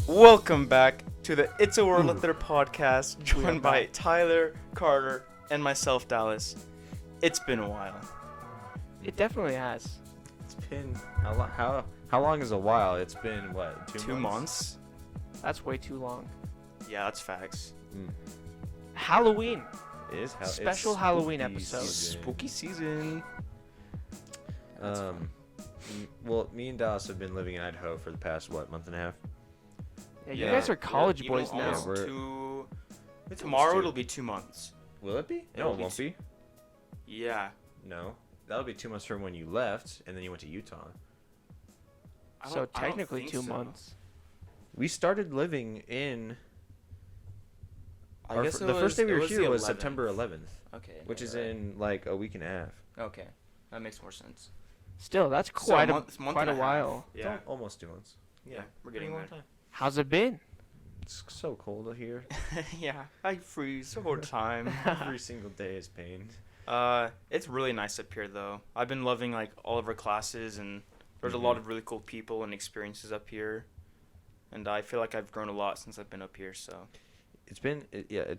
Welcome back to the It's a World Out There podcast, joined by Tyler, Carter, and myself, Dallas. It's been a while. It definitely has. It's been how long is a while? It's been what? 2 months? That's way too long. Yeah, that's facts. Halloween. It is Special it's Halloween spooky episode. season. Spooky season. Well, me and Dallas have been living in Idaho for the past month and a half. Yeah, you guys are college You boys know, now. almost we're- two- It's Tomorrow almost it'll be 2 months. Will it be? It'll No, it be won't be. Yeah. No, that'll be 2 months from when you left, and then you went to Utah. So technically 2 months. We started living in. I guess the first day we were here was 11th. September 11th, Okay. which is right. in like a week and a half. Okay, that makes more sense. Still, that's So quite month quite and a half. while. Yeah. Almost 2 months. Yeah, we're getting Pretty long there. time. How's it been? It's so cold here. Yeah, I freeze the whole time. Every single day is pain. It's really nice up here though. I've been loving like all of our classes, and there's a lot of really cool people and experiences up here, and I feel like I've grown a lot since I've been up here. So It's been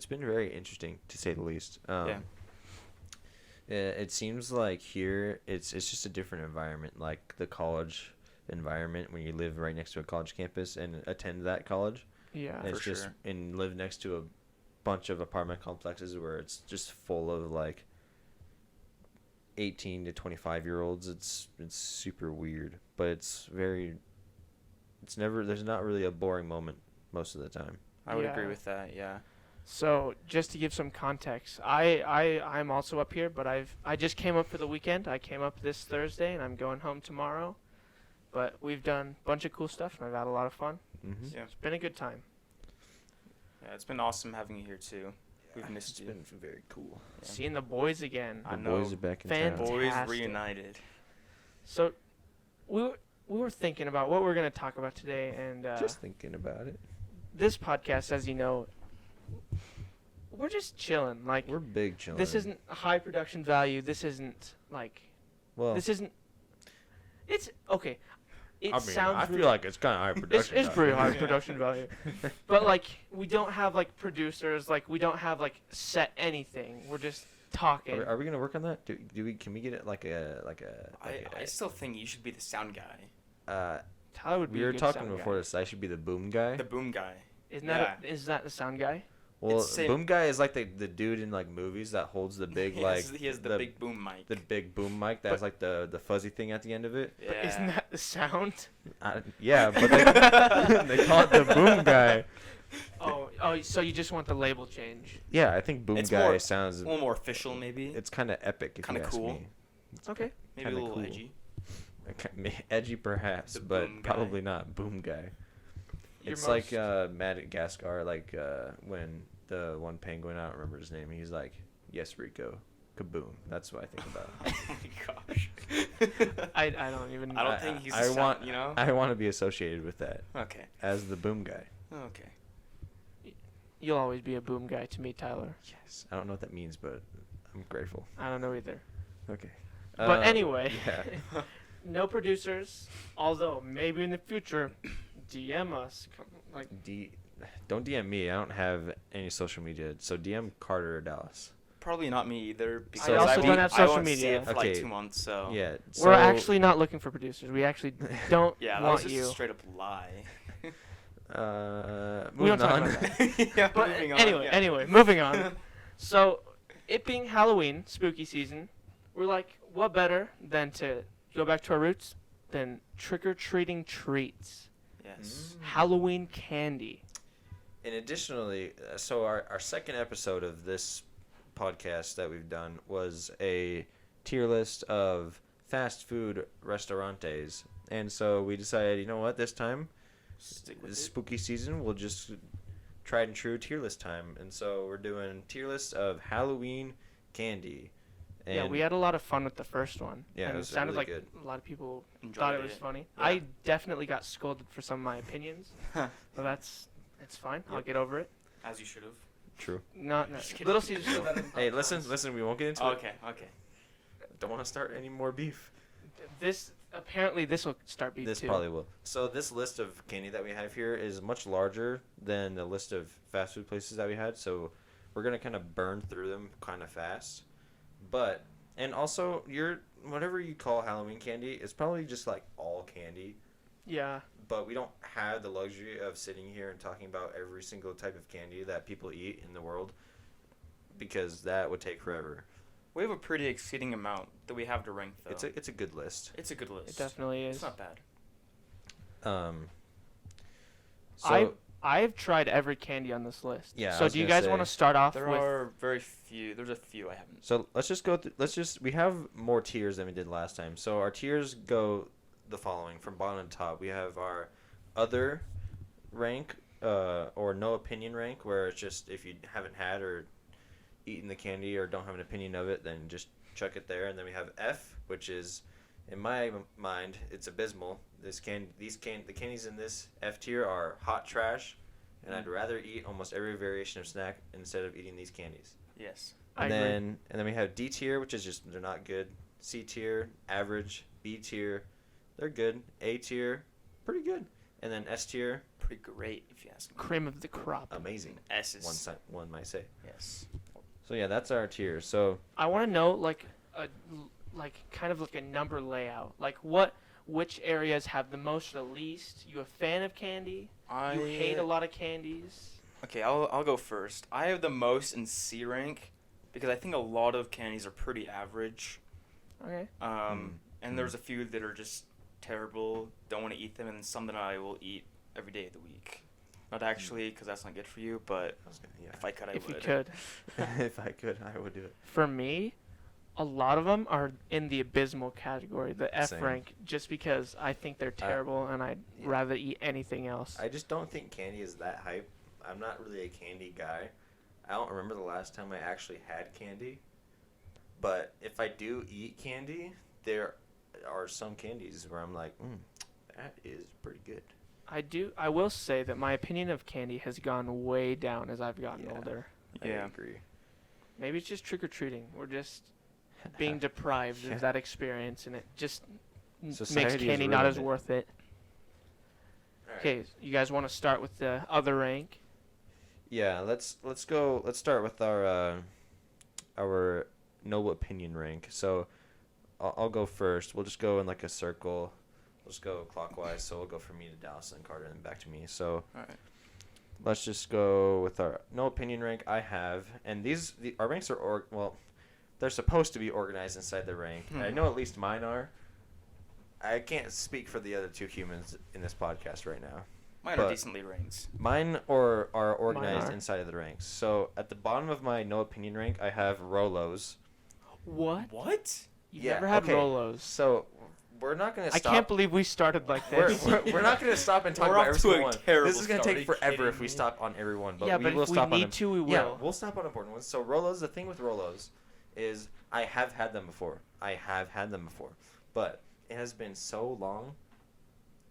very interesting to say the least. Yeah. It seems like here it's just a different environment, like the college environment when you live right next to a college campus and attend that college. Yeah. And it's For just sure. and live next to a bunch of apartment complexes where it's just full of like 18 to 25-year-olds. It's super weird, but it's never there's not really a boring moment most of the time. I would Yeah. agree with that. Yeah. So just to give some context, I'm also up here, but I just came up for the weekend. I came up this Thursday, and I'm going home tomorrow. But we've done a bunch of cool stuff, and I've had a lot of fun. Mm-hmm. Yeah. It's been a good time. Yeah, it's been awesome having you here too. We've missed It's you. been very cool. Yeah. Seeing the boys again. I The know. boys are back in Fan- town. Boys Fantastic. reunited. So we were thinking about what we're going to talk about today, and Just thinking about it. this podcast, as you know, we're just chilling. Like, We're big children. this isn't high production value. This isn't like well. this isn't. It's okay. It I sounds. feel like it's kind of high production. it's pretty high Yeah. production value, but like we don't have like producers. Like we don't have like set anything. We're just talking. Are we gonna work on that? Can we get it like a I still think you should be the sound guy. Tyler would be. we a were good talking sound before guy. this. I should be the boom guy. The boom guy. Isn't that is that the sound guy? Well, it's same- boom guy is like the dude in like movies that holds the big He has the big boom mic. the big boom mic that has like the fuzzy thing at the end of it. Yeah. But isn't that the sound? Yeah, but they call it the boom guy. Oh, so you just want the label change? Yeah, I think boom It's guy more- sounds. a little more official, maybe? It's kind of epic if Kinda you ask cool. me. Okay. Maybe a kinda little cool. edgy. Edgy perhaps, The but boom guy. probably not boom guy. Your It's like most- Madagascar, like when the one penguin, I don't remember his name, he's like, "Yes, Rico, kaboom." That's what I think about. Oh my gosh. I don't even. I don't think he's. I the sound, want- You know. I want to be associated with that Okay. as the boom guy. Okay. You'll always be a boom guy to me, Tyler. Yes, I don't know what that means, but I'm grateful. I don't know either. Okay. But anyway, yeah. no producers. Although maybe in the future, DM us. Like Don't DM me. I don't have any social media. So DM Carter or Dallas. Probably not me either. Because I also won't- don't have I social won't see media. it for like Okay. 2 months. So. Yeah. we're actually not looking for producers. We actually don't Yeah, that was want just you. a straight up lie. We don't moving talk on. about that. Yeah, But moving on, anyway, yeah. anyway, moving on. So, it being Halloween, spooky season, we're like, what better than to go back to our roots than trick-or-treating treats, Yes. Halloween candy. And additionally, so our second episode of this podcast that we've done was a tier list of fast food restaurantes. And so we decided, you know what, this time, Stick with this it. spooky season, we'll just tried and true tier list time. And so we're doing tier list of Halloween candy. And Yeah, we had a lot of fun with the first one. Yeah, it and was sounded really like good. a lot of people Enjoyed thought it was funny. Yeah. I definitely got scolded for some of my opinions, but it's fine. I'll Yep. get over it. As you should have. True. Not Just kidding. Little Caesars. still better than Hey, Papa John's. listen, we won't get into Oh, it. okay. Okay. Don't want to start any more beef. This Apparently, this will start beef This too. probably will. So this list of candy that we have here is much larger than the list of fast food places that we had. So we're gonna kind of burn through them kind of fast. But and also whatever you call Halloween candy is probably just like all candy. Yeah. But we don't have the luxury of sitting here and talking about every single type of candy that people eat in the world, because that would take forever. We have a pretty exceeding amount that we have to rank, though. It's a good list. It's a good list. It definitely is. It's not bad. So I've tried every candy on this list. Yeah, I So was do you gonna guys want to say, start off There with? are very few. There's a few I haven't. So let's just go. We have more tiers than we did last time. So our tiers go the following from bottom to top. We have our other rank, or no opinion rank, where it's just if you haven't had or eaten the candy or don't have an opinion of it, then just chuck it there. And then we have F, which is, in my mind, it's abysmal. The candies in this F tier are hot trash, and I'd rather eat almost every variation of snack instead of eating these candies. Yes. I And agree. then we have D tier, which is just they're not good. C tier, average. B tier, they're good. A tier, pretty good. And then S tier, Pretty great, if you ask me. Cream of the crop. amazing. S is. One might say. Yes. So yeah, that's our tier. So I want to know kind of like a number layout. Like which areas have the most or the least? You a fan of candy? You hate a lot of candies? Okay, I'll go first. I have the most in C rank because I think a lot of candies are pretty average. Okay. And there's a few that are just terrible. Don't want to eat them, and some that I will eat every day of the week. Not actually, because that's not good for you. But if I could, I If would. you could. if I could, I would do it. For me, a lot of them are in the abysmal category, the F Same. rank, just because I think they're terrible and I'd yeah. rather eat anything else. I just don't think candy is that hype. I'm not really a candy guy. I don't remember the last time I actually had candy. But if I do eat candy, there are some candies where I'm like, that is pretty good. I will say that my opinion of candy has gone way down as I've gotten Yeah. older. Yeah. I agree. Maybe it's just trick-or-treating. We're just being deprived Yeah. of that experience, and it just makes Society has candy not ruined as it. worth it. Alright. Okay, you guys want to start with the other rank? Yeah, let's go. Let's start with our no opinion rank. So I'll go first. We'll just go in like a circle. We'll just go clockwise. So we'll go from me to Dallas and Carter and then back to me. So All right. let's just go with our no opinion rank. I have, and our ranks are they're supposed to be organized inside the rank. I know at least mine are. I can't speak for the other two humans in this podcast right now. Mine But- are decently ranked. Mine are organized are. inside of the ranks. So at the bottom of my no opinion rank, I have Rolos. What? What? You've Yeah, never had okay. Rolos. So we're not gonna I stop. can't believe we started like we're, this. we're not gonna stop and talk We're about off every to a single one. terrible This is gonna start. take Are you forever if kidding we me? stop on every one. But yeah, we but will if we stop on need to, we will. Yeah, we'll stop on important ones. So Rolos, the thing with Rolos is I have had them before. But it has been so long,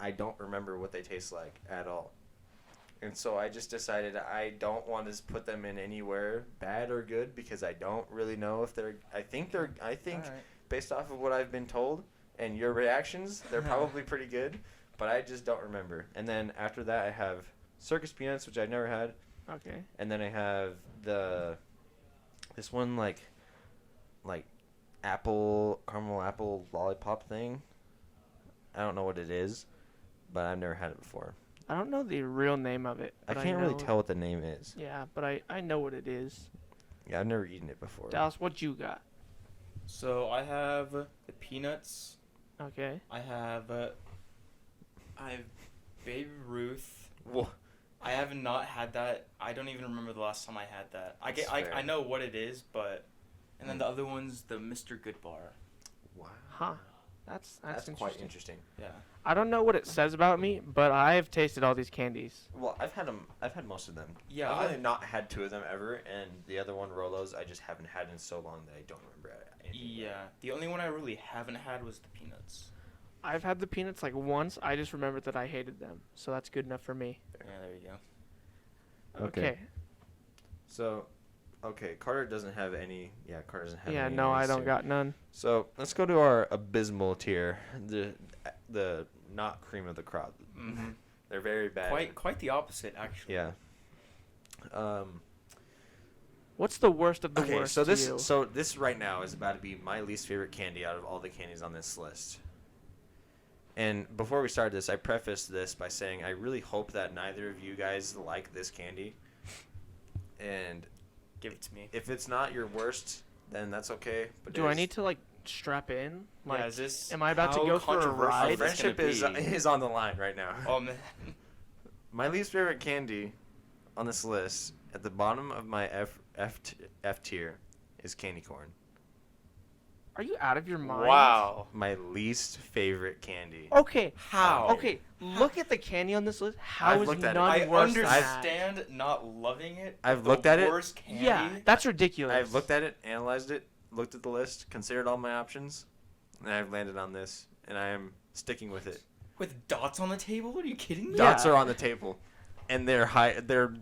I don't remember what they taste like at all. And so I just decided I don't want to put them in anywhere bad or good because I don't really know if they're. I think Alright. based off of what I've been told and your reactions, they're probably pretty good, but I just don't remember. And then after that, I have circus peanuts, which I've never had, Okay. and then I have this one like caramel apple lollipop thing. I don't know what it is, but I've never had it before. I don't know the real name of it. I but can't really know- tell what the name is. Yeah, but I know what it is. Yeah, I've never eaten it before. Dallas, what you got? So I have the peanuts. Okay. I have Baby Ruth. Whoa. I have not had that. I don't even remember the last time I had that. That's fair. I know what it is, but and then the other one's the Mr. Good Bar. Wow. Huh. That's That's quite interesting. Yeah. I don't know what it says about me, but I've tasted all these candies. Well, I've had them. I've had most of them. Yeah, I've I've- only not had two of them ever, and the other one, Rolos, I just haven't had in so long that I don't remember anything. Yeah. The only one I really haven't had was the peanuts. I've had the peanuts like once. I just remembered that I hated them, so that's good enough for me. Yeah, there you go. Okay. So, Okay, Carter doesn't have any. Yeah, Carter doesn't have Yeah, any. no, in I his don't tier. got none. So let's go to our abysmal tier. The not cream of the crop. Mm-hmm. They're very bad. Quite the opposite, actually. Yeah. What's the worst of the Okay, worst so to you? this right now is about to be my least favorite candy out of all the candies on this list. And before we start this, I prefaced this by saying I really hope that neither of you guys like this candy. And Give it to me. if it's not your worst, then that's okay. But Do I need to like strap in? Like, yeah, is this? am I about to how go for a controversial ride? Our is this friendship gonna is be? is on the line right now. Oh man. My least favorite candy on this list, at the bottom of my F tier, is candy corn. Are you out of your mind? Wow. My least favorite candy. Okay. How? Okay. Look at the candy on this list. How I've is looked at it. none I worse than that? understand not loving it. I've but looked the at it. Worst candy. Yeah, that's ridiculous. I've looked at it, analyzed it, looked at the list, considered all my options, and I've landed on this, and I am sticking with it. With dots on the table? Are you kidding me? Yeah. Dots are on the table, and they're high. They're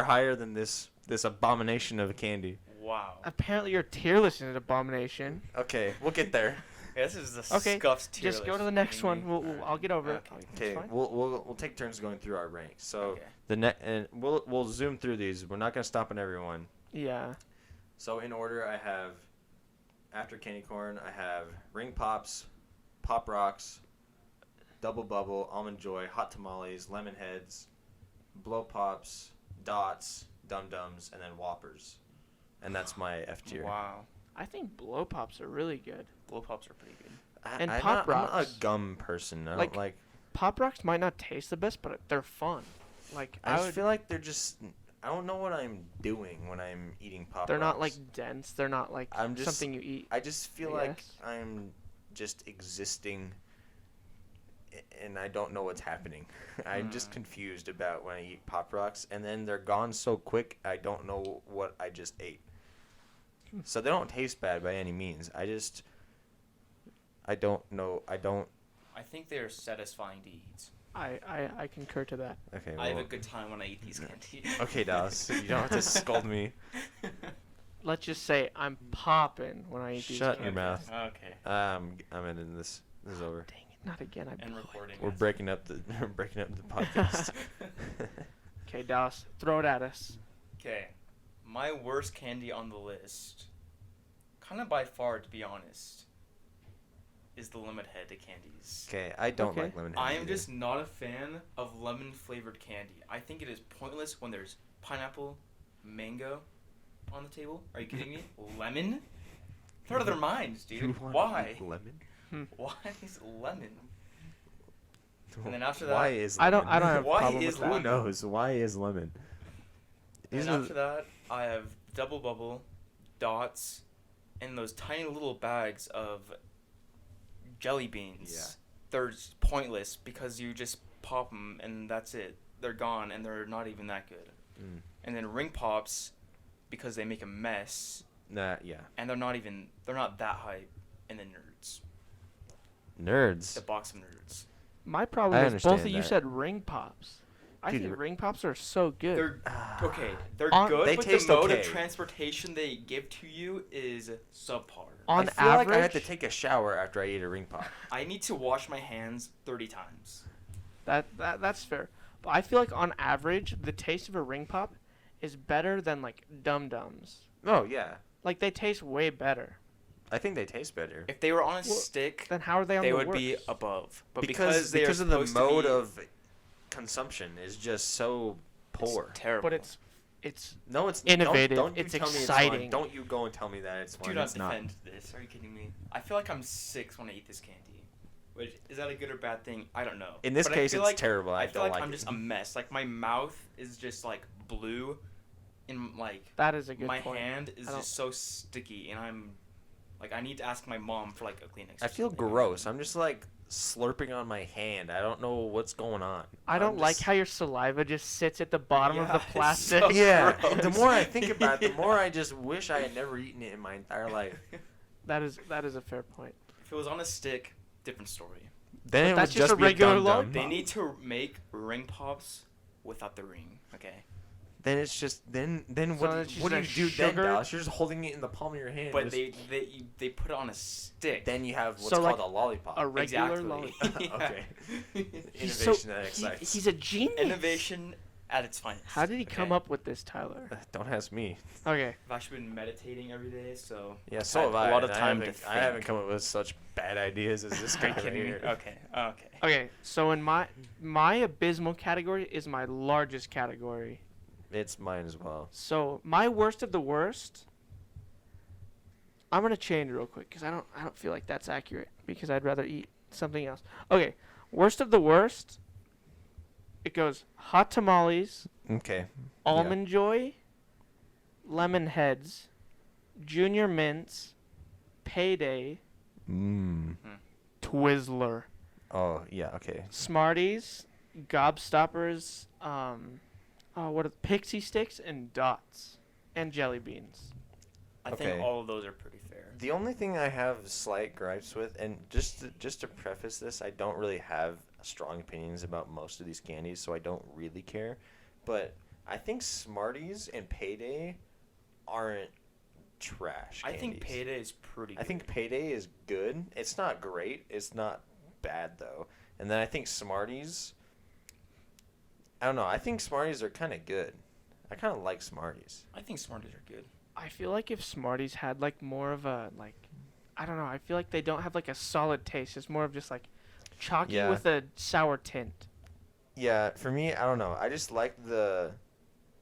higher than this abomination of a candy. Wow. Apparently, your tier list is an abomination. Okay, we'll get there. Yeah, this is the Okay, scuffed tier Just go list. to the next Kidding one. me? I'll get over it. Okay. It's Okay, fine. we'll take turns going through our ranks. So Okay. and we'll zoom through these. We're not gonna stop on everyone. Yeah. So in order, I have after candy corn, I have ring pops, pop rocks, double bubble, almond joy, hot tamales, lemon heads, blow pops, dots, dum dums, and then whoppers, and that's my F tier. Wow. I think blow pops are really good. Blow pops are pretty good. And I'm Pop not, I'm not Rocks. a gum person. I Like, don't like. Pop rocks might not taste the best, but they're fun. Like I I just would. feel like they're just. I don't know what I'm doing when I'm eating pop. They're not Rocks. like dense. They're not like I'm just- something you eat. I just feel I like guess. I'm just existing, and I don't know what's happening. I'm just confused about when I eat Pop Rocks, and then they're gone so quick. I don't know what I just ate. So they don't taste bad by any means. I don't know. I don't. I think they are satisfying to eat. I concur to that. Okay. I have a well- good time when I eat these candy. Okay, Dallas. You don't have to scold me. Let's just say I'm popping when I eat these. Shut your candies. mouth. Okay. I'm ending this. This is over. Dang it! Not again. I And blew it. recording. We're breaking up the podcast. Okay, Dallas, throw it at us. Okay. My worst candy on the list, kind of by far to be honest, is the lemon head candies. Okay, I don't Okay. like lemon. I am either. just not a fan of lemon flavored candy. I think it is pointless when there's pineapple, mango on the table. Are you kidding me? Lemon? They're out of their minds, You dude. wanna Why? eat lemon? Why is lemon? And then after that, Why is I lemon? don't have a Why problem is with Who that. lemon? knows? Why is lemon? and These then are after that, I have double bubble, dots, and those tiny little bags of jelly beans. Yeah. They're just pointless because you just pop them and that's it. They're gone and they're not even that good. Mm. And then ring pops because they make a mess Nah, yeah. and they're not that hype. And then nerds, Nerds. the box of nerds. My problem I is both of understand you that. said ring pops. I Dude, think ring pops are so good. They're okay. They're On- good, They but taste the mode okay. of transportation they give to you is subpar. On I feel average, like I have to take a shower after I eat a ring pop. I need to wash my hands 30 times. that's fair. But I feel like on average, the taste of a ring pop is better than like Dum Dums. Oh yeah, Like they taste way better. I think they taste better. If they were on a Well, stick, Then how are they on they the would worst? be above. But because they are of the supposed to mode be- of consumption is just so poor. It's terrible. But it's No, it's innovative, Don't you it's tell me exciting. It's fun. Don't you go and tell me that it's fun. Do not It's not. defend this. Are you kidding me? I feel like I'm 6 when I eat this candy. Which is that a good or bad thing? I don't know. In this But I case, feel it's like, terrible. I I feel don't like like I'm it. just a mess. Like my mouth is just like blue, and like that is a good my point. hand is I don't- just so sticky, and I'm like I need to ask my mom for like a Kleenex. I or feel something. gross. I'm just like slurping on my hand. I don't know what's going on. I don't I'm like just- how your saliva just sits at the bottom of Yeah, the it's plastic. so Yeah. gross. The more I think about it, the Yeah. more I just wish I had never eaten it in my entire life. That is a fair point. If it was on a stick, different story. Then But it that's would just just a be regular Dum log Dum. They need to make ring pops without the ring. Okay. then it's just then So what it's what do you just do sugar? then, Dallas? You're just holding it in the palm of your hand. But just- they put it on a stick. then you have what's So, called like, a lollipop. A regular Exactly. lollipop. Okay. He's Innovation that excites. he's a genius. Innovation at its finest. How did he come Okay. up with this, Tyler? Don't ask me. Okay. I've actually been meditating every day, so Yeah, I've so had have I. a lot of and time I to haven't, I haven't think. come up with such bad ideas as this Are guy you right kidding me? here. Okay. Okay. Okay. So in my abysmal category is my largest category. It's mine as well. So my worst of the worst. I'm gonna change real quick because I don't feel like that's accurate because I'd rather eat something else. Okay. Worst of the worst. It goes hot tamales, Okay. almond joy, lemon heads, junior mints, payday, Twizzler, Oh yeah. Okay. Smarties, Gobstoppers, what are pixie sticks and dots, and jelly beans. I Okay. think all of those are pretty fair. The only thing I have slight gripes with, and just to preface this, I don't really have strong opinions about most of these candies, so I don't really care. But I think Smarties and Payday aren't trash I candies. think payday is pretty. I Good. think Payday is good. It's not great. It's not bad though. And then I think Smarties. I don't know. I think Smarties are kind of good. I kind of like Smarties. I think Smarties are good. I feel like if Smarties had like more of a I don't know. I feel like they don't have like a solid taste. It's more of just like chalky Yeah. with a sour tint. Yeah, for me, I don't know. I just like the,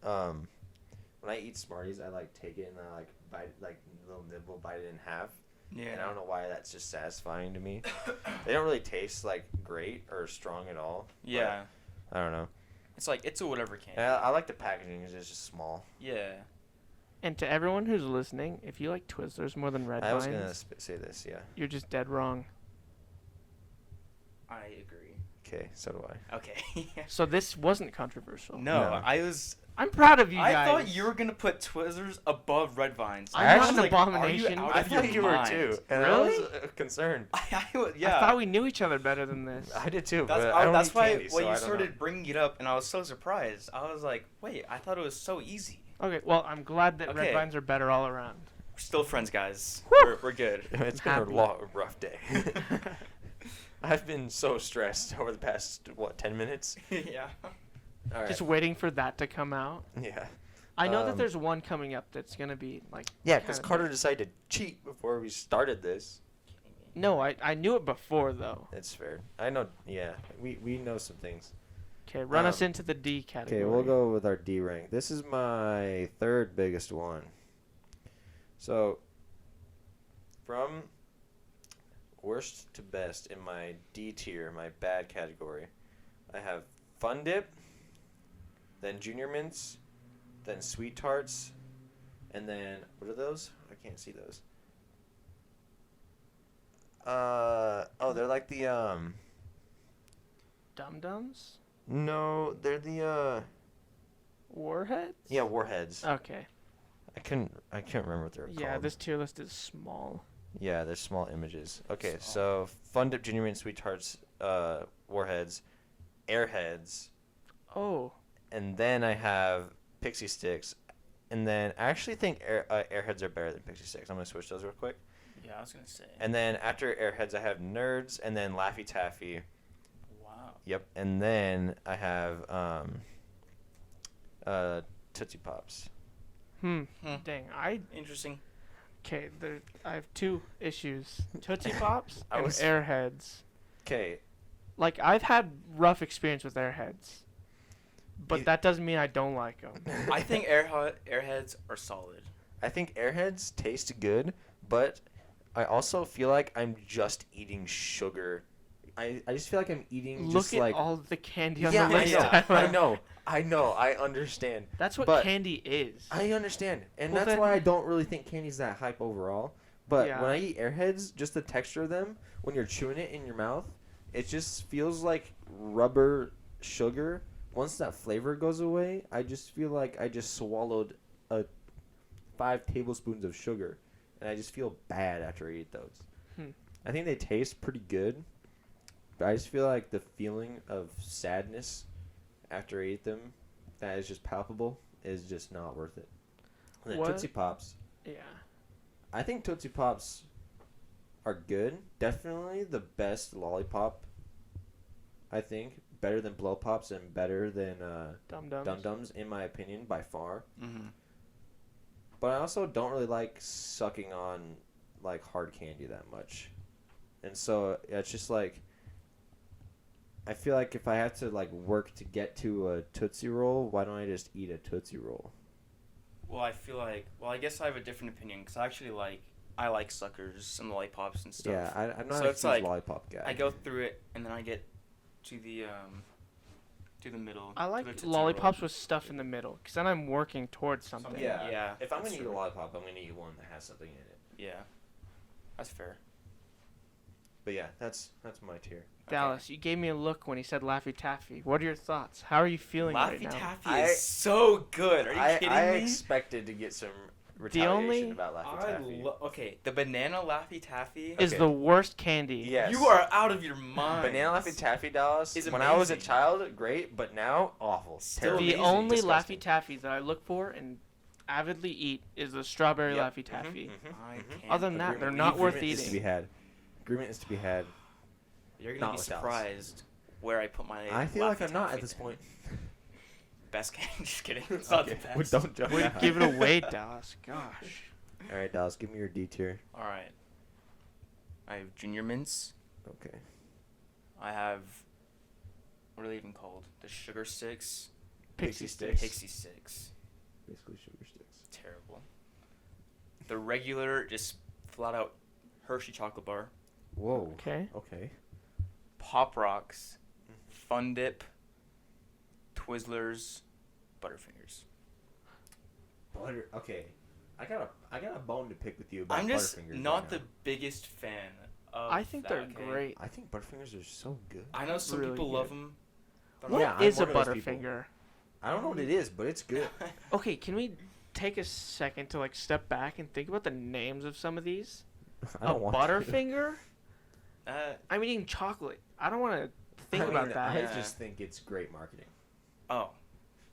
when I eat Smarties, I like take it and I like bite like little nibble, bite it in half. Yeah. And I don't know why that's just satisfying to me. They don't really taste like great or strong at all. but Yeah. I don't know. It's like it's a whatever candy. And I like the packaging because it's just small. Yeah. And to everyone who's listening, if you like Twizzlers more than Red I was Vines, gonna say this, yeah. you're just dead wrong. I agree. Okay, so do I. Okay. So this wasn't controversial. No, No. I'm proud of you I guys. thought you were gonna put Twizzlers above Red Vines. I'm not was an like, are abomination. You out I of your thought you were mind? too. And Really? I was concerned. Yeah. I thought we knew each other better than this. I did too, That's, but I don't that's eat why candy, when so I you don't started know. bringing it up, and I was so surprised. I was like, wait, I thought it was so easy. Okay, well, I'm glad that Red Okay. Vines are better all around. We're still friends, guys. Woo! We're good. It's been Happy. a rough day. I've been so stressed over the past 10 minutes. Yeah. All right. Just waiting for that to come out. Yeah. I know that Um, there's one coming up that's gonna be like. Yeah, because kinda Carter decided to cheat before we started this. No, I knew it before though. That's fair. I know. Yeah, we know some things. Okay, run us Um, into the D category. Okay, we'll go with our D rank. This is my third biggest one. So, from worst to best in my D tier, my bad category, I have Fun Dip, then Junior Mints, then Sweet Tarts, and then what are those? I can't see those. They're like the Dum Dums, no, they're the Warheads. yeah, Warheads. Okay. I can't remember what they're called. Yeah, this tier list is small. Yeah, they're small images. Okay, Small. so Fun Dip, Junior Mint, Sweet Tarts, Warheads, Airheads, Oh, and then I have Pixie Sticks, and then I actually think Airheads are better than Pixie Sticks. I'm gonna switch those real quick. Yeah, I was gonna say. And then after Airheads, I have Nerds, and then Laffy Taffy. Wow. Yep, and then I have Tootsie Pops. Hmm. dang. Interesting. Okay, I have two issues: Tootsie Pops I and was- Airheads. Okay, Like I've had rough experience with Airheads, but You- that doesn't mean I don't like them. I think Airheads are solid. I think Airheads taste good, but I also feel like I'm just eating sugar. I just feel like I'm eating Look just at like all the candy on yeah, the list. I know, I understand. That's what But candy is. I understand, and Well, that's then- why I don't really think candy's that hype overall. But Yeah. when I eat Airheads, just the texture of them, when you're chewing it in your mouth, it just feels like rubber sugar. Once that flavor goes away, I just feel like I just swallowed 5 tablespoons of sugar, and I just feel bad after I eat those. I think they taste pretty good, but I just feel like the feeling of sadness after I eat them, that is just palpable. is just not worth it. And then What? Tootsie Pops. Yeah. I think Tootsie Pops are good. Definitely the best lollipop. I think better than Blow Pops and better than Dum Dums. Dum Dums in my opinion by far. Mm-hmm. But I also don't really like sucking on like hard candy that much, and so it's just like I feel like if I have to like work to get to a Tootsie Roll, why don't I just eat a Tootsie Roll? Well, I feel like, I guess I have a different opinion because I like suckers and lollipops and stuff. Yeah, I'm not So a it's huge like, lollipop guy. I go through it and then I get to the middle. I to like the Tootsie lollipops Roll. with stuff in the middle, because then I'm working towards something. Yeah. If I'm that's gonna eat a true. lollipop, I'm gonna eat one that has something in it. Yeah, that's fair. But yeah, that's my tier. Dallas, you gave me a look when he said Laffy Taffy. What are your thoughts? How are you feeling right Laffy now? Taffy I- is so good. Are you kidding I me? expected to get some retaliation only- about Laffy Taffy. Okay, the banana Laffy Taffy. Is Okay. the worst candy. Yes. You are out of your mind. Banana Laffy Taffy, Dallas. Is When I was a amazing. child, great, but now awful. Still The amazing. only Disgusting. Laffy Taffys that I look for and avidly eat is the strawberry Yep. Laffy Taffy. I can't Other than that, agree they're more. not worth Agreement is to be eating. had. Agreement is to be had. You're Not gonna be with Dallas. surprised where I put my. I feel like Laffy I'm not Taffy at this then. point. Best candy. Just kidding. It's not the Well, best. don't jump Way to out. give it away, Dallas. Gosh. All right, Dallas, give me your D tier. All right. I have Junior Mints. Okay. I have. What are they even called? The sugar sticks. Pixie Pixie sticks. Pixie sticks. Basically sugar sticks. Terrible. The regular, just flat out Hershey chocolate bar. Whoa. Okay. Okay. Pop Rocks. Fun Dip. Twizzlers. Butterfingers. Butter. Okay. I got a bone to pick with you about I'm just Butterfingers not right the now. biggest fan of I think that, they're okay? great. I think Butterfingers are so good. I know some Really people good. love them. What Yeah, I'm is a one of those people. Butterfinger? I don't know what it is, but it's good. Okay, can we take a second to like step back and think about the names of some of these? I don't want to. Butterfinger? uh, I'm eating chocolate. I don't want to think about that. I Yeah. just think it's great marketing. oh.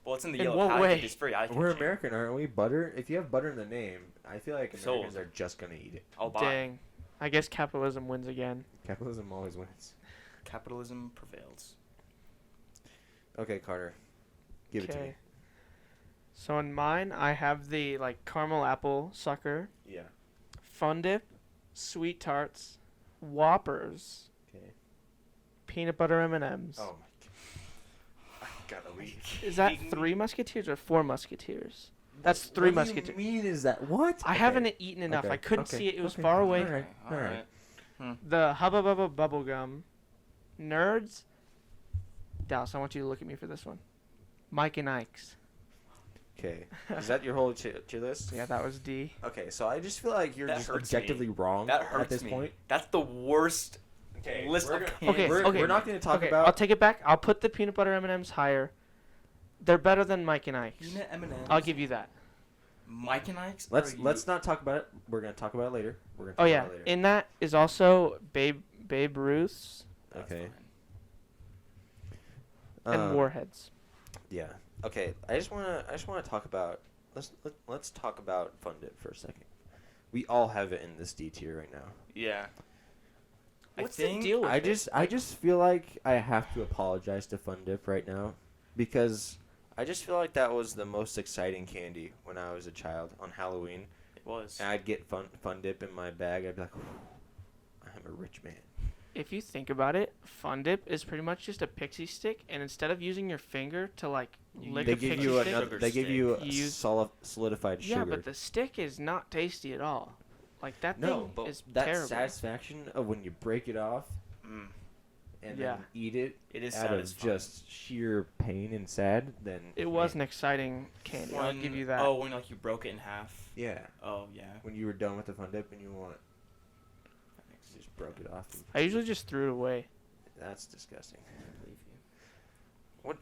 Well, it's in the In yellow what package. way? It's very eye We're catching. American, aren't we? Butter. If you have butter in the name, I feel like Sold. Americans are just gonna eat it. I'll buy. Dang. I guess capitalism wins again. Capitalism always wins. Capitalism prevails. Okay, Carter, give it to me. So in mine, I have the like caramel apple sucker, Yeah. Fun Dip, Sweet Tarts, Whoppers, Okay. peanut butter M&Ms. Oh my god. I gotta leave. Is that 3 Musketeers or 4 Musketeers? That's 3 Musketeers. What do you mean is that what? I haven't eaten enough. Okay, I couldn't okay, see it. It was okay. far away. All right. All right. The Hubba Bubba Bubblegum, Nerds. Dallas, I want you to look at me for this one. Mike and Ike's. Okay. Is that your whole tier list? Yeah, that was D. Okay, so I just feel like you're That just hurts me. objectively wrong That hurts at this me. point. That's the worst Okay. list we're of gonna- candy. Okay, we're, okay. we're not going to talk Okay, about. I'll take it back. I'll put the peanut butter M&Ms higher. They're better than Mike and Ike's. Peanut M&Ms. I'll give you that. Mike and Ike's. Let's Are you- let's not talk about it. We're going to talk about it later. We're going to Oh talk yeah, about it later. in that is also Babe Ruth's That's Okay. fine. and Warheads. Yeah. Okay. I just want to talk about let's talk about Fun Dip for a second. We all have it in this D tier right now. Yeah. What's I think the deal with I just feel like I have to apologize to Fun Dip right now because I just feel like that was the most exciting candy when I was a child on Halloween. it was. And I'd get Fun Dip in my bag. I'd be like, I'm a rich man. If you think about it, Fun Dip is pretty much just a pixie stick, and instead of using your finger to like lick They a give pixie you stick, another. They give you a You use- solidified yeah, sugar. but the stick is not tasty at all. Like that No, thing but is that terrible. satisfaction of when you break it off Mm, and Yeah. then eat it it is out of satisfying. just sheer pain and sad, then It was an exciting candy. I'll give you that. Oh, when like you broke it in half. yeah. Oh yeah. When you were done with the Fun Dip and you just broke it off. And I usually just threw it away. that's disgusting. I believe you. What?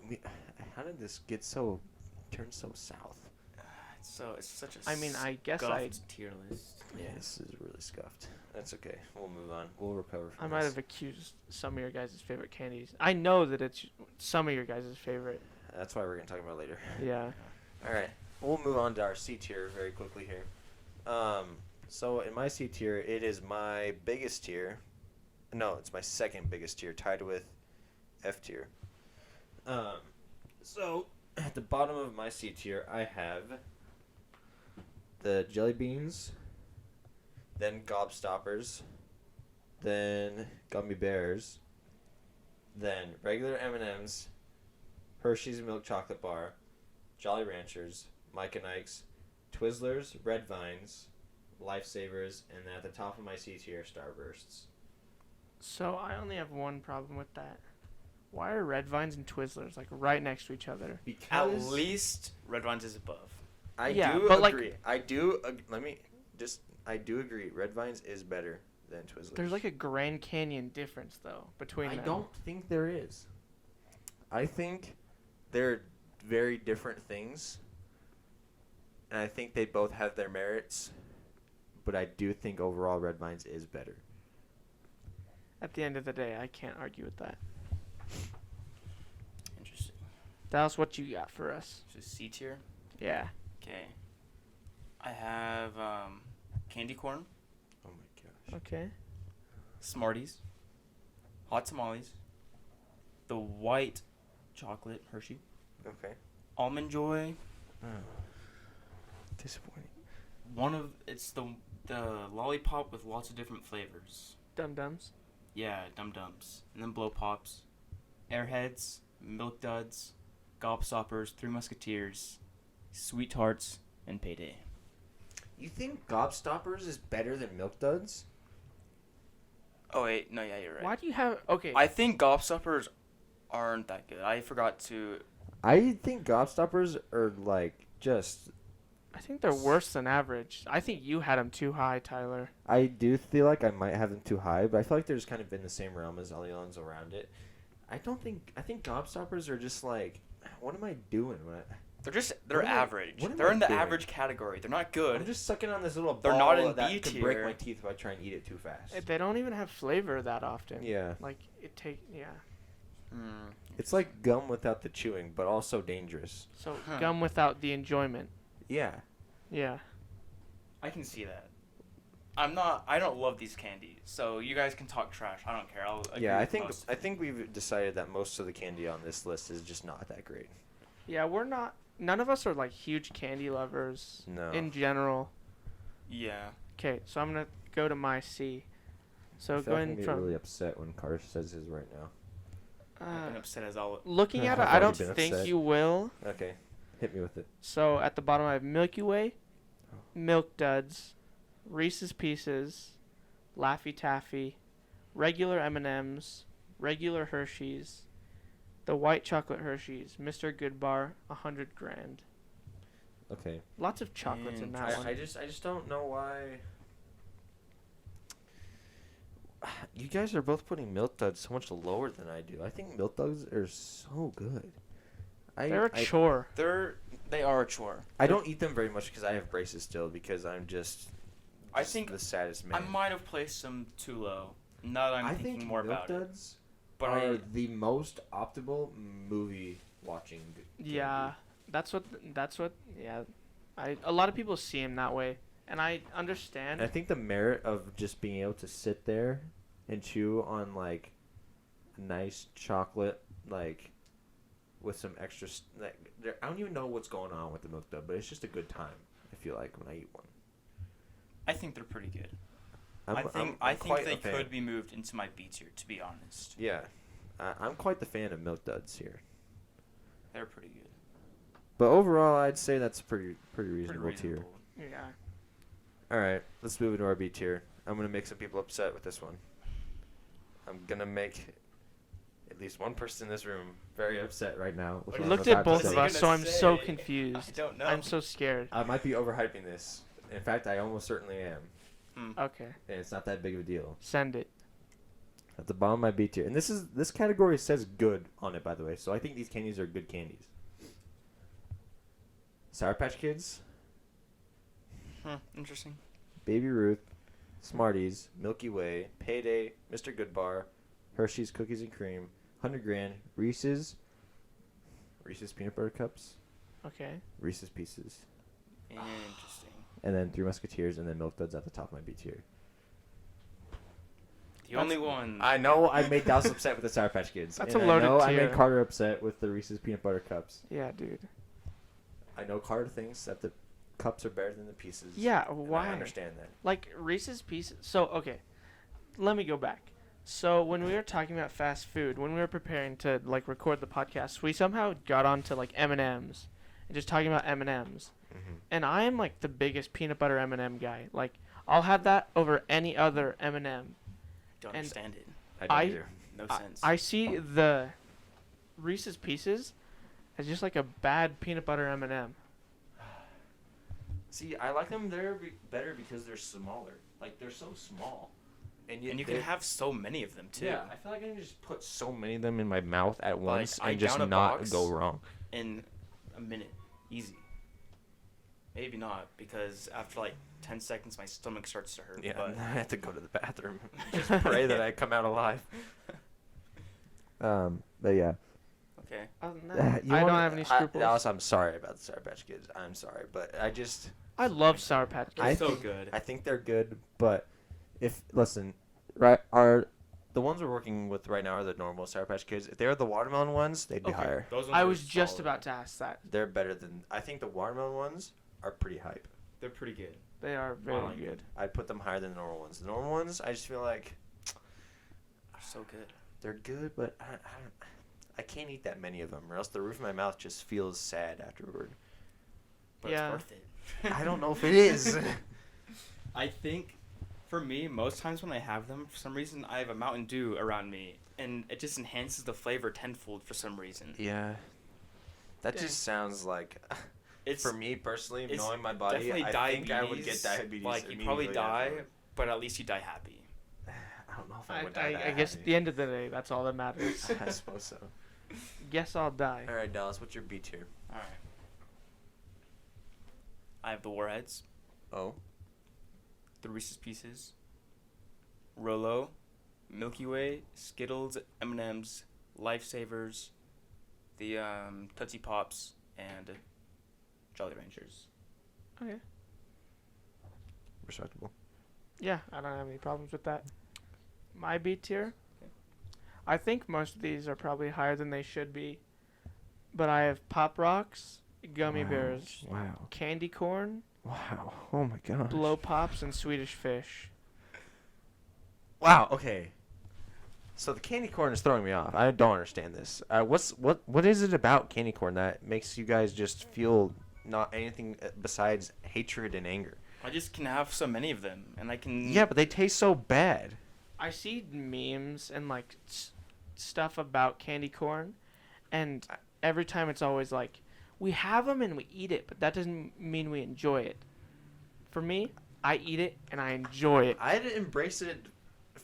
How did this get turn so south? It's such a. I mean, I guess scuffed tier list. Yeah, this is really scuffed. That's okay. We'll move on. We'll recover from I might this. have accused some of your guys' favorite candies. I know that it's some of your guys' favorite. That's why we're gonna talk about it later. Yeah. All right, we'll move on to our C tier very quickly here. So in my C tier, it is my biggest tier. No, it's my second biggest tier, tied with F tier. So at the bottom of my C tier, I have the jelly beans, then gobstoppers, then gummy bears, then regular M&Ms, Hershey's milk chocolate bar, Jolly Ranchers, Mike and Ike's, Twizzlers, Red Vines, Lifesavers, and then at the top of my C tier, Starbursts. So I only have one problem with that. Why are Red Vines and Twizzlers like right next to each other? At Because least Red Vines is above. I Yeah, do but, like- agree. I do agree. Red Vines is better than Twizzlers. There's like a Grand Canyon difference though between I them. don't think there is. I think they're very different things. And I think they both have their merits. But I do think overall Red Vines is better. At the end of the day, I can't argue with that. Interesting. Dallas, what you got for us? So C tier. Yeah. Okay. I have candy corn, Oh my gosh. Okay. Smarties, hot tamales, the white chocolate Hershey, Okay. almond joy. Disappointing. It's the lollipop with lots of different flavors. Dum Dums. Yeah, Dum Dums, and then blow pops, Airheads, Milk Duds, Gobstoppers, Three Musketeers, Sweet Tarts, and Payday. You think Gobstoppers is better than Milk Duds? Oh wait, no, yeah, you're right. Why do you have? Okay. I think Gobstoppers aren't that good. I forgot to. I think Gobstoppers are like just. I think they're worse than average. I think you had them too high, Tyler. I do feel like I might have them too high, but I feel like they're just kind of in the same realm as all the ones around it. I think Gobstoppers are just like, what am I doing? They're What am I- average. what am They're I in the doing? average category. They're not good. I'm just sucking on this little ball They're not in that B could break tier. my teeth if I try and eat it too fast. They don't even have flavor that often. Yeah. Like yeah. It's like gum without the chewing, but also dangerous. So Huh. gum without the enjoyment. Yeah. Yeah. I can see that. I don't love these candies, so you guys can talk trash. I don't care. I'll agree Yeah, with most. I think we've decided that most of the candy on this list is just not that great. Yeah, we're not. None of us are like huge candy lovers. No. In general. Yeah. Okay, so I'm gonna go to my C. So I feel like I'm going get from really upset when Carter says his right now. I've been upset as all. looking at it, I've I don't already been think upset. you will. Okay, hit me with it. So at the bottom, I have Milky Way, Oh. Milk Duds, Reese's Pieces, Laffy Taffy, regular M&Ms, regular Hershey's, the white chocolate Hershey's, Mr. Goodbar, 100 grand. Okay. Lots of chocolates in that one. I just don't know why. You guys are both putting Milk Duds so much lower than I do. I think Milk Duds are so good. They're a chore. They are a chore. I don't eat them very much because I have braces still because I'm just I think the saddest man. I might have placed them too low. Now that I'm thinking think more Milk about it, Duds but are the most optimal movie watching. Yeah, that's what. Yeah, a lot of people see him that way, and I understand. And I think the merit of just being able to sit there and chew on like a nice chocolate, like with some extra. I don't even know what's going on with the Milk Dud, but it's just a good time. I feel like when I eat one. I think they're pretty good. I'm I think quite they a fan. could be moved into my B tier, to be honest. Yeah, I'm quite the fan of Milk Duds here. They're pretty good. But overall, I'd say that's pretty reasonable tier. reasonable. Yeah. All right, let's move into our B tier. I'm gonna make some people upset with this one. I'm gonna make at least one person in this room very upset right now. with You what I'm Looked at about to both say. of he us, so gonna I'm so say? confused. I don't know. I'm so scared. I might be overhyping this. In fact, I almost certainly am. Okay, And it's not that big of a deal. send it. At the bottom of my B tier. And this category says good on it, by the way. So I think these candies are good candies. Sour Patch Kids, Interesting. Baby Ruth, Smarties, Milky Way, Payday, Mr. Goodbar, Hershey's Cookies and Cream, 100 Grand, Reese's Peanut Butter Cups, Okay. Reese's Pieces, Interesting. and then Three Musketeers, and then Milk Duds at the top of my B tier. The only one. I know I made Dallas upset with the Sour Patch Kids. That's and a loaded I know I tier. made Carter upset with the Reese's Peanut Butter Cups. Yeah, dude. I know Carter thinks that the cups are better than the pieces. Yeah, and why? I understand that. Like Reese's Pieces. So okay, let me go back. So when we were talking about fast food, when we were preparing to like record the podcast, we somehow got onto like M&Ms and just talking about M&Ms. Mm-hmm. And I am like the biggest peanut butter M&M guy. Like I'll have that over any other M&M. Don't and understand it. I don't I- either. No sense. I see the Reese's Pieces as just like a bad peanut butter M&M. See, I like them better because they're smaller. Like, they're so small. And you can have so many of them too. Yeah, I feel like I can just put so many of them in my mouth at once I and just down a not box. go wrong. In a minute, easy. Maybe not, because after like 10 seconds, my stomach starts to hurt. Yeah, But I have to go to the bathroom. Just pray that I come out alive. But yeah. okay. Other than that, You I don't wanna- have any scruples. Dallas, I'm sorry about the Sour Patch Kids. I'm sorry, but I love Sour Patch Kids. I so think- good. I think they're good, but right, the ones we're working with right now are the normal Sour Patch Kids. If they were the watermelon ones, they'd be Okay. higher. Those ones I are was just solid. about to ask that. They're better than. I think the watermelon ones are pretty hype. They're pretty good. They are very like good. I'd put them higher than the normal ones. The normal ones, I just feel like They're so good. they're good, but I can't eat that many of them, or else the roof of my mouth just feels sad afterward. But Yeah. it's worth it. I don't know if it is. I think, for me, most times when I have them, for some reason, I have a Mountain Dew around me, and it just enhances the flavor tenfold for some reason. Yeah. That Yeah. just sounds like, It's for me personally, it's knowing my body, definitely I diabetes. think I would get diabetes. Like, you probably immediately die, afterward. but at least you die happy. I don't know if I would die I that guess at happy. the end of the day, that's all that matters. I suppose so. Guess I'll die. All right, Dallas, what's your B tier? Alright. I have the Warheads, Oh. the Reese's Pieces, Rolo, Milky Way, Skittles, M&M's, Lifesavers, the Tootsie Pops, and Jolly Ranchers. Okay. Respectable. Yeah, I don't have any problems with that. My B tier. I think most of these are probably higher than they should be, but I have Pop Rocks, Gummy Bears, Wow. Candy Corn, Wow. Oh my god. Blow Pops, and Swedish Fish. Wow. Okay. So the candy corn is throwing me off. I don't understand this. What is it about candy corn that makes you guys just feel not anything besides hatred and anger? I just can have so many of them, and I can... Yeah, but they taste so bad. I see memes and like stuff about candy corn, and every time it's always like, we have them and we eat it, but that doesn't mean we enjoy it. For me, I eat it and I enjoy it. I'd embrace it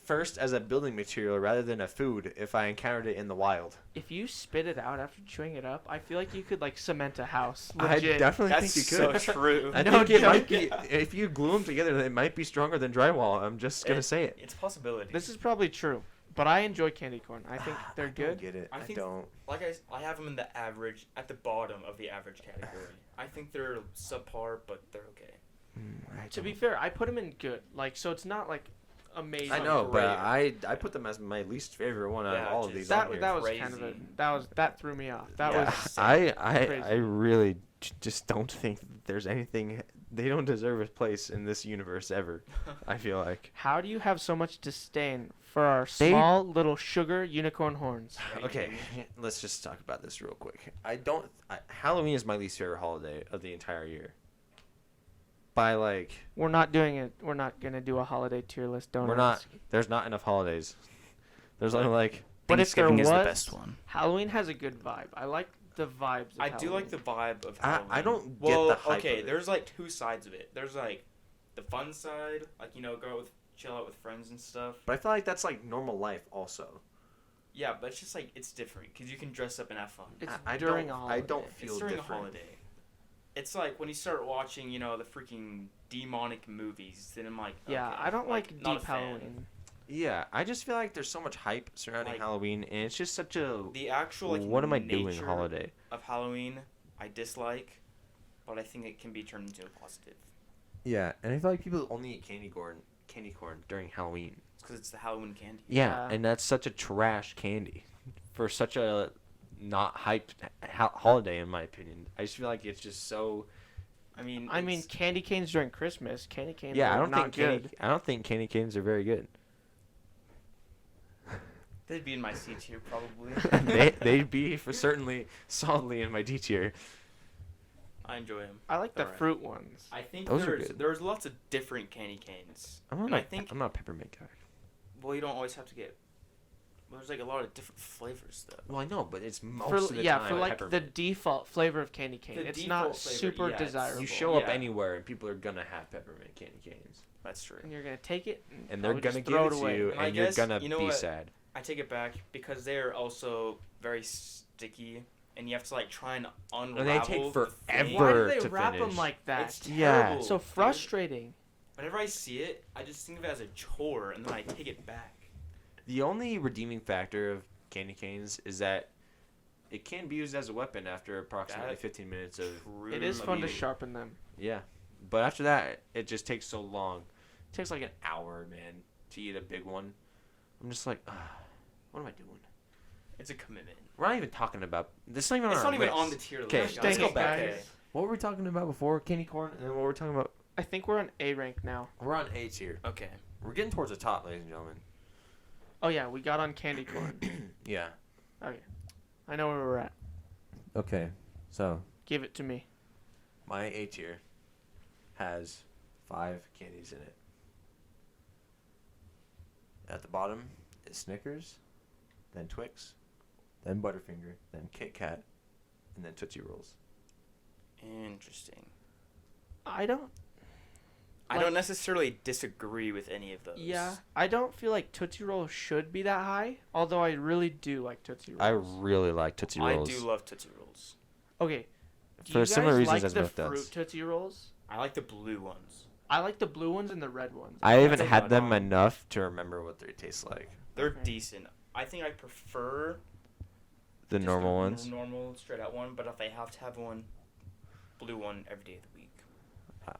first as a building material rather than a food if I encountered it in the wild. If you spit it out after chewing it up, I feel like you could like cement a house. I Legit. definitely That's think you so could. true. I No think it might joke. be, if you glue them together, it might be stronger than drywall. I'm just gonna say it. It's a possibility. This is probably true, but I enjoy candy corn. I think they're I don't good. get it. I I think- don't. Like I have them in the average, at the bottom of the average category. I think they're subpar, but they're okay. To be fair, I put them in good. Like, so it's not like amazing. I know, great. but I put them as my least favorite one out of Yeah, all of just- these That on here. that was kind of a Crazy. that threw me off. That Yeah, was I crazy. really just don't think that there's anything. They don't deserve a place in this universe ever. I feel like. How do you have so much disdain for our They- small little sugar unicorn horns? Okay, let's just talk about this real quick. Halloween is my least favorite holiday of the entire year. By like, We're not doing it. We're not gonna do a holiday tier list. Don't we're not. ask. There's not enough holidays. There's only like. But if there Thanksgiving is the was- best one. Halloween has a good vibe. I like the vibes. Of I do like the Halloween. vibe of I Halloween. don't get well, the hype okay, of it. there's like two sides of it. There's like the fun side, like go out with chill out with friends and stuff. But I feel like that's like normal life also. Yeah, but it's just like it's different because you can dress up and have fun. It's I during don't, a holiday. I don't feel It's during different. a holiday. It's like when you start watching, the freaking demonic movies, then I'm like, Yeah, okay, I don't like not a deep fan. Halloween. Yeah, I just feel like there's so much hype surrounding Like, Halloween, and it's just such a The actual what am I doing nature holiday. of Halloween, I dislike, but I think it can be turned into a positive. Yeah, and I feel like people only eat candy corn during Halloween. It's because it's the Halloween candy. Yeah, Yeah. and that's such a trash candy for such a not hyped holiday, in my opinion. I just feel like it's just so. I mean, candy canes during Christmas. Candy canes. Yeah, are I don't not think good. I don't think candy canes are very good. they'd be in my C tier probably. They'd be for certainly solidly in my D tier. I enjoy them. I like the Alright. fruit ones. I think Those are there's good. there's lots of different candy canes. I'm And I think not a peppermint guy. well, you don't always have to get. Well, there's like a lot of different flavors though. Well, I know, but it's most For, of the yeah, time for like the peppermint. default flavor of candy cane. The It's default not flavor, super yeah, it's- desirable. You show up Yeah. anywhere and people are gonna have peppermint candy canes, That's true. and you're gonna take it, and they're probably gonna just give throw it it to away. you, And I and you're guess, gonna you know be what? sad. I take it back because they're also very sticky, and you have to like try and unravel. they take the thing. Why do forever they to wrap finish. them like that? It's Yeah. terrible. So dude. frustrating. Whenever I see it, I just think of it as a chore, and then I take it back. The only redeeming factor of candy canes is that it can be used as a weapon after approximately That- 15 minutes of True. It is fun to eating. sharpen them. Yeah, but after that, it just takes so long. It takes like an hour, man, to eat a big one. I'm just like, what am I doing? It's a commitment. We're not even talking about this. Is not even on It's our not even list. on the tier list. Okay, guys. let's go Dang it, back. guys. What were we talking about before? Candy corn, and then what were we talking about? I think we're on A rank now. We're on A tier. Okay. We're getting towards the top, ladies and gentlemen. Oh yeah, we got on candy corn. Yeah. I know where we're at. Okay, so Give it to me. My A tier has 5 candies in it. At the bottom is Snickers, then Twix, then Butterfinger, then Kit Kat, and then Tootsie Rolls. Interesting. I don't. I Like- don't necessarily disagree with any of those. Yeah, I don't feel like Tootsie Roll should be that high. Although I really do like Tootsie Rolls. I really like Tootsie Rolls. I do love Tootsie Rolls. Okay. Do For you similar guys reasons like as the Milk Duds. fruit Tootsie Rolls? I like the blue ones. I like the blue ones and the red ones. I haven't That's a had lot. them enough to remember what they taste like. They're Okay. decent. I think I prefer The just normal a ones. normal straight out one, but if I have to have one, blue one every day of the week.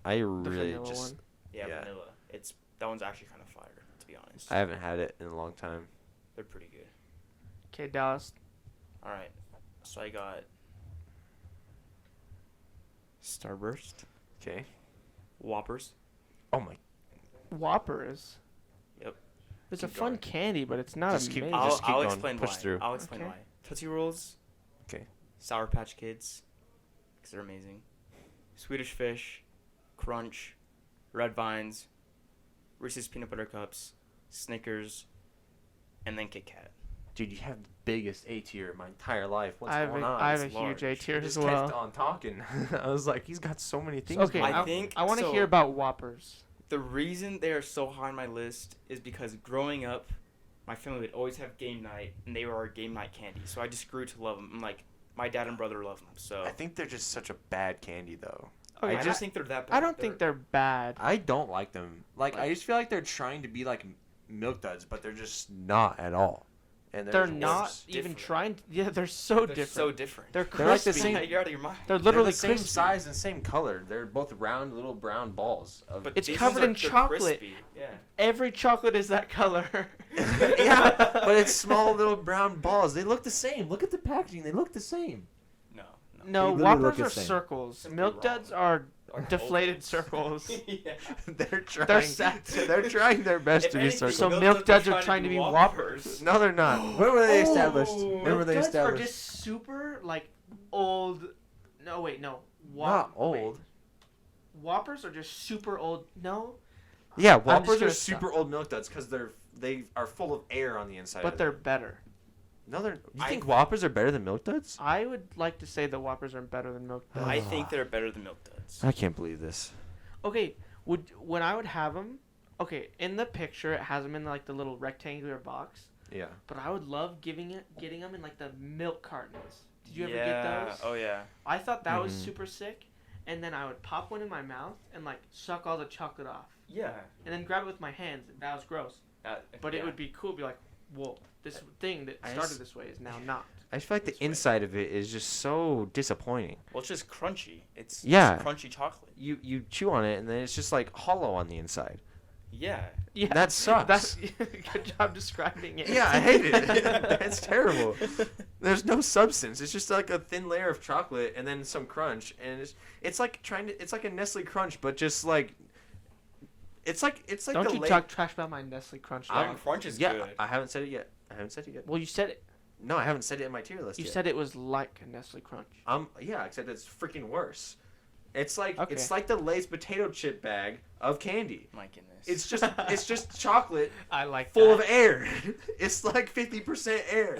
I The really vanilla just one. Yeah, Yeah. vanilla. That one's actually kind of fire, to be honest. I haven't had it in a long time. They're pretty good. Okay, Dallas. All right, so I got Starburst, Okay. Whoppers. Oh my. Whoppers. Yep. It's Keep a fun going. candy, but it's not Just keep- amazing. I'll, Just keep I'll going. explain Push why. through. I'll explain Okay. why. Tootsie Rolls. Okay. Sour Patch Kids, because they're amazing. Swedish Fish, Crunch, Red Vines, Reese's Peanut Butter Cups, Snickers, and then Kit Kat. Dude, you have the biggest A tier in my entire life. What's I have going a, on? I have a It's huge A large. tier Just as kept well. on talking. I was like, he's got so many things. Okay, going I on. think I want to so. hear about Whoppers. The reason they are so high on my list is because growing up, my family would always have game night, and they were our game night candy. So I just grew to love them. And like my dad and brother love them. So I think they're just such a bad candy, though. Okay, I I just think they're that bad. I don't think they're bad. I don't like them. Like, I just feel like they're trying to be like Milk Duds, but they're just not at all. And They're just not worse. even different. trying. Yeah, they're so They're different. so different. They're They're like crispy. the same- You're out of your mind. They're They're literally the same crispy. size and same color. They're both round little brown balls. Of But It's these covered are- in they're chocolate. crispy. Yeah. Every chocolate is that color. yeah, but it's small little brown balls. They look the same. Look at the packaging. They look the same. No. No, They literally look Whoppers the are same. circles. Simply Milk wrong. Duds are Or deflated ovals. circles. Yeah. They're trying. They're sad. They're trying their best If to be anything, circles. So Milk Duds are trying to be Whoppers. No, they're not. when were they established? Oh, When were they Milk Duds are established? just super like old. No, wait, no. Not old. wait. Whoppers are just super old. No, Yeah, just Whoppers are gonna super old Milk Duds because they are full of air on the inside. but of they're them. better. No, they're. You I- think Whoppers are better than Milk Duds? I would like to say the Whoppers are better than Milk Duds. I think they're better than Milk Duds. I can't believe this. Okay, when I would have them, okay, in the picture it has them in like the little rectangular box, Yeah. but I would love getting them in like the milk cartons. Did you ever yeah. get those? Oh yeah. I thought that was Mhm. super sick, and then I would pop one in my mouth and like suck all the chocolate off, Yeah. and then grab it with my hands. That was gross, but it would be cool. Be like, Well, this thing that I started just- this way is now not. I feel like This the way. inside of it is just so disappointing. Well, it's just crunchy. It's Yeah. just crunchy chocolate. You chew on it and then it's just like hollow on the inside. Yeah. Yeah, That sucks. That's good job describing it. Yeah, I hate it. That's terrible. There's no substance. It's just like a thin layer of chocolate and then some crunch, and it's like it's like a Nestle Crunch, but just like it's like Don't the you talk trash about my Nestle Crunch? I'm- dog. Crunch is Yeah, good. I haven't said it yet. Well, you said it. No, I haven't said it in my tier list You yet. said it was like a Nestle Crunch. Yeah, except it's freaking worse. It's like Okay. it's like the Lay's potato chip bag of candy. My goodness. It's just chocolate I like full that. of air. It's like 50% air.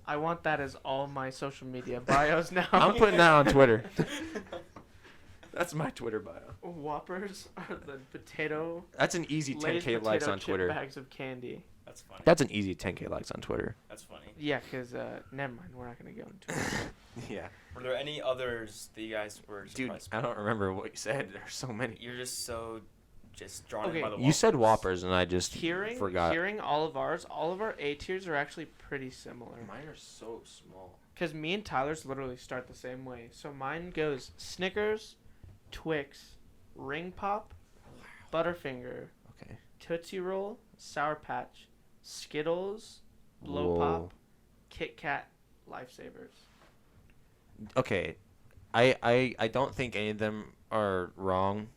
I want that as all my social media bios now. I'm putting that on Twitter. That's my Twitter bio. Whoppers are the potato That's an easy Lay's 10K likes potato on chip Twitter. bags of candy. That's funny. That's an easy 10K likes on Twitter. That's funny. Yeah, because never mind, we're not gonna go into it. Yeah. Were there any others that you guys were Dude, surprised I don't remember what you said. There's so many. You're just so drawn Okay. in by the You said Whoppers. Whoppers and I just forgot. Hearing all of our A tiers are actually pretty similar. Mine are so small. Because me and Tyler's literally start the same way. So mine goes Snickers, Twix, Ring Pop, Butterfinger, Okay. Tootsie Roll, Sour Patch, Skittles, Blow Whoa. Pop, Kit Kat, Lifesavers. Okay. I don't think any of them are wrong.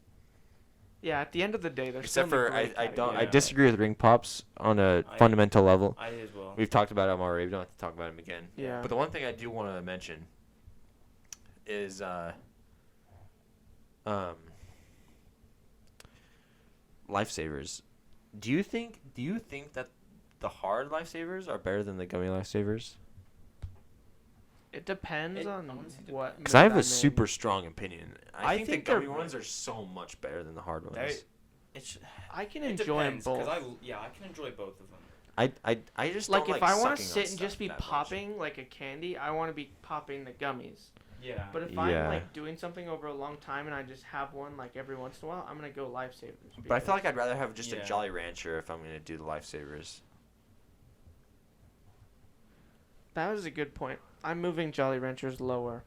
Yeah, at the end of the day, they're Except still in for the great I don't I category. disagree with Ring Pops on a I- fundamental level. I did as well. We've talked about them already. We don't have to talk about them again. Yeah. But the one thing I do want to mention is Lifesavers. Do you think that the hard Lifesavers are better than the gummy Lifesavers? It depends It on honestly what. Because I have mood a I'm super in. strong opinion. I I think think the gummy they're- ones are so much better than the hard ones. They- It's, I can it enjoy them depends, both. 'cause I can enjoy both of them. I just Like don't if like I want to sucking on sit and stuff just be that much. popping like a candy, I want to be popping the gummies. Yeah. But if Yeah. I'm like doing something over a long time and I just have one like every once in a while, I'm gonna go Lifesavers. But I feel like I'd rather have just Yeah. a Jolly Rancher if I'm gonna do the Lifesavers. That was a good point. I'm moving Jolly Ranchers lower.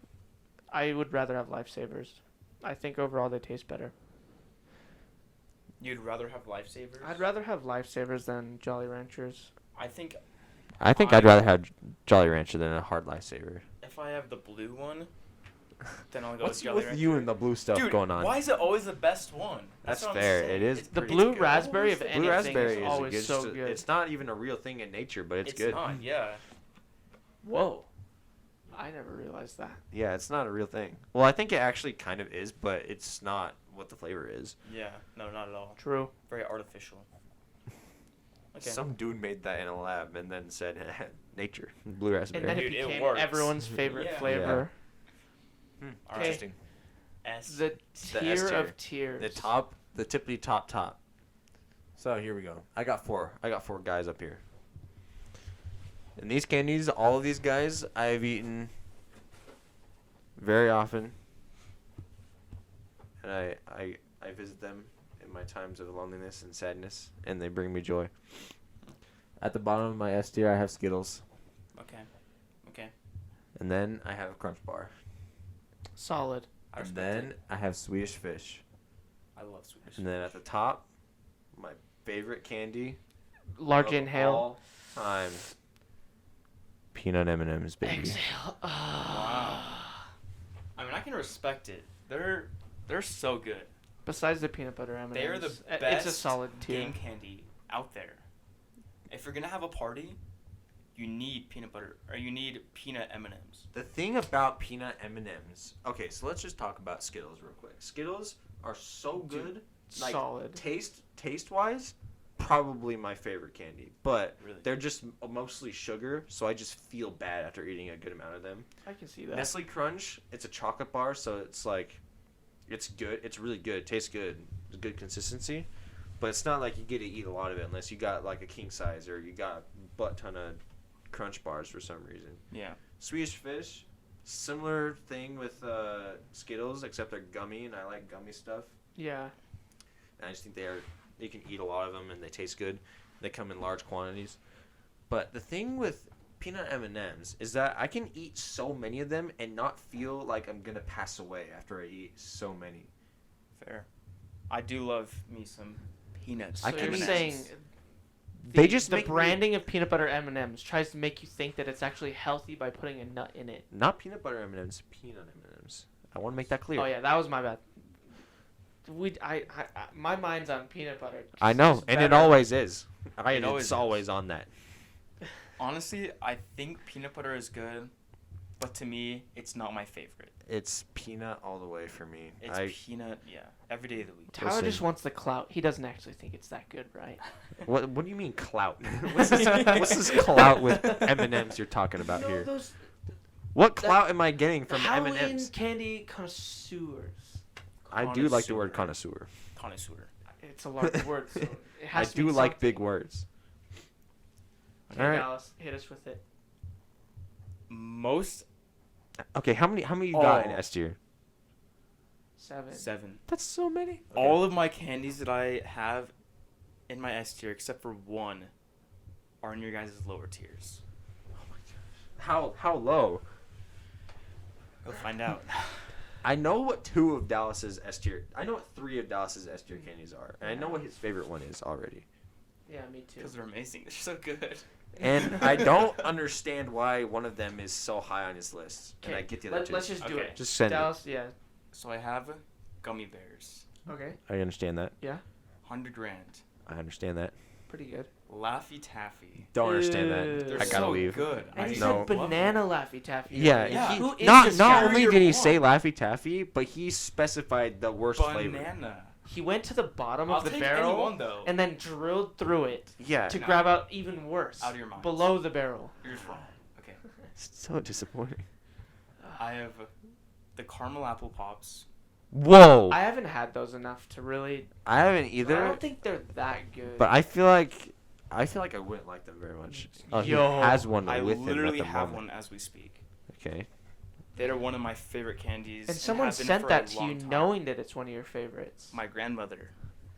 I would rather have Lifesavers. I think overall they taste better. You'd rather have Lifesavers? I'd rather have Lifesavers than Jolly Ranchers. I think I think I'd rather have Jolly Rancher than a hard Lifesaver. if I have the blue one, then I'll go What's with Jolly with Rancher. you and the blue stuff Dude, going on? why is it always the best one? That's what I'm fair. saying. It is It's The pretty blue good. raspberry of Blue anything Blue raspberry is is always good. so good. It's not even a real thing in nature, but it's good. Not, yeah. Whoa. I never realized that. Yeah, it's not a real thing. Well, I think it actually kind of is, but it's not what the flavor is. Yeah. No, not at all. True. Very artificial. Okay. Some dude made that in a lab and then said, nature, blue raspberry. And then Dude, it it became works. everyone's favorite Yeah. flavor. All right. Interesting. S. The The S tier tier. of tiers. The tippity top. So here we go. I got four guys up here. And these candies, all of these guys, I've eaten very often. And I visit them in my times of loneliness and sadness, and they bring me joy. At the bottom of my S tier, I have Skittles. Okay. Okay. And then I have Crunch Bar. Solid. I And respect then it. I have Swedish Fish. I love Swedish. And then at the top, my favorite candy Large of inhale. all time, peanut M&Ms, baby. Exhale. Wow. I mean, I can respect it. They're so good. Besides the peanut butter M&Ms, They are the it's best a solid tier. game candy out there. If you're gonna have a party, you need peanut butter or you need peanut M&Ms. The thing about peanut M&Ms. Okay, so let's just talk about Skittles real quick. Skittles are so good. Like, Solid. Taste wise, probably my favorite candy. But Really. they're just mostly sugar, so I just feel bad after eating a good amount of them. I can see that. Nestle Crunch, it's a chocolate bar, so it's like, it's good. It's really good. It tastes good. It's good consistency. But it's not like you get to eat a lot of it unless you got like a king size or you got a butt ton of Crunch bars for some reason. Yeah. Swedish Fish, similar thing with Skittles, except they're gummy, and I like gummy stuff. Yeah. And I just think you can eat a lot of them, and they taste good. They come in large quantities. But the thing with peanut M&Ms is that I can eat so many of them and not feel like I'm gonna pass away after I eat so many. Fair. I do love me some peanuts. So I you're can- saying They just the make me- branding of peanut butter M&Ms tries to make you think that it's actually healthy by putting a nut in it. Not peanut butter M&Ms, peanut M&Ms. I want to make that clear. Oh yeah, that was my bad. My mind's on peanut butter. I know, It's and it better. always is. It always It's is. always on that. Honestly, I think peanut butter is good, but to me, it's not my favorite. It's peanut all the way for me. It's peanut, every day of the week. Tyler Listen. just wants the clout. He doesn't actually think it's that good, right? What do you mean clout? what's this clout with M&Ms you're talking about here? Those What clout am I getting from Halloween M&Ms? candy connoisseurs. I do like the word connoisseur. Connoisseur. It's a large word, so it I has to do be like something. big words. Okay, All right. Dallas, hit us with it. Most Okay, how many you got in Oh. S tier? 7. That's so many. All of my candies that I have in my S tier, except for one, are in your guys' lower tiers. How low? Go find out. I know what 2 of Dallas's S tier. I know what 3 of Dallas's S tier candies are, and I know what his favorite one is already. Yeah, me too. Because they're amazing. They're so good. And I don't understand why one of them is so high on his list. And I get the other 2. Let's just do Okay. it. Just send it. Dallas, yeah. So I have gummy bears, Okay, I understand that. 100 grand. I understand that. pretty good. Laffy Taffy. Don't understand Ew. that. They're I gotta so leave. good. And I he know. said love banana them. Laffy Taffy. Yeah, Yeah. Who is not this not guy? only Your did he one. say Laffy Taffy, but he specified the worst flavor. Banana. He went to the bottom I'll of the take barrel any one, though. and then drilled through it Yeah, to No. grab out even worse. Out of your minds. Below the barrel. You're just wrong. Okay. it's so disappointing. I have the caramel apple pops. Whoa, I haven't had those enough to really. I haven't I either. don't think they're that good. But I feel like I wouldn't like them very much. Oh, he Yo, has one I with him at literally the have moment. one as we speak. Okay. They're one of my favorite candies. and someone have been sent for a that to you long time. knowing that it's one of your favorites. My grandmother.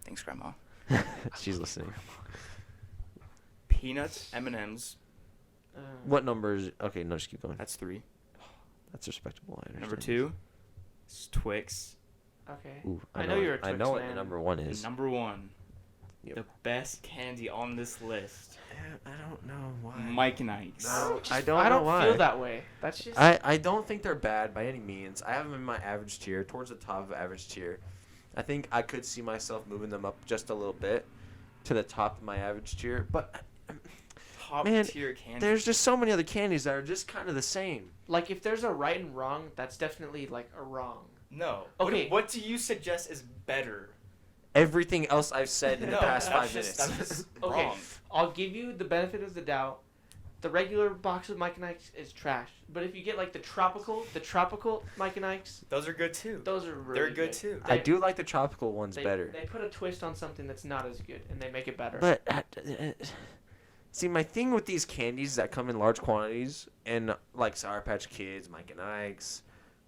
Thanks, Grandma. She's listening. Peanuts, M&Ms. What numbers? Okay, no, just keep going. That's 3. That's respectable. I understand. Number 2 is Twix. Okay. Ooh, I know you're a I Twix know what the man. number 1 And is. number 1, Yep. the best candy on this list, I don't know why. Mike and Ike's. No. Just- I don't I know don't why. feel that way. That's just. I don't think they're bad by any means. I have them in my average tier, towards the top of average tier. I think I could see myself moving them up just a little bit to the top of my average tier. But Top Man, tier candy. there's just so many other candies that are just kind of the same. Like if there's a right and wrong, that's definitely like a wrong. No. Okay. What do you suggest is better? Everything else I've said in the No, past that's 5 just- minutes. That's just Okay. wrong. I'll give you the benefit of the doubt. The regular box of Mike and Ike's is trash. But if you get like the tropical Mike and Ike's, Those are good too. those are really They're good too. I do like the tropical ones better. They put a twist on something that's not as good, and they make it better. But see, my thing with these candies that come in large quantities, and like Sour Patch Kids, Mike and Ike's,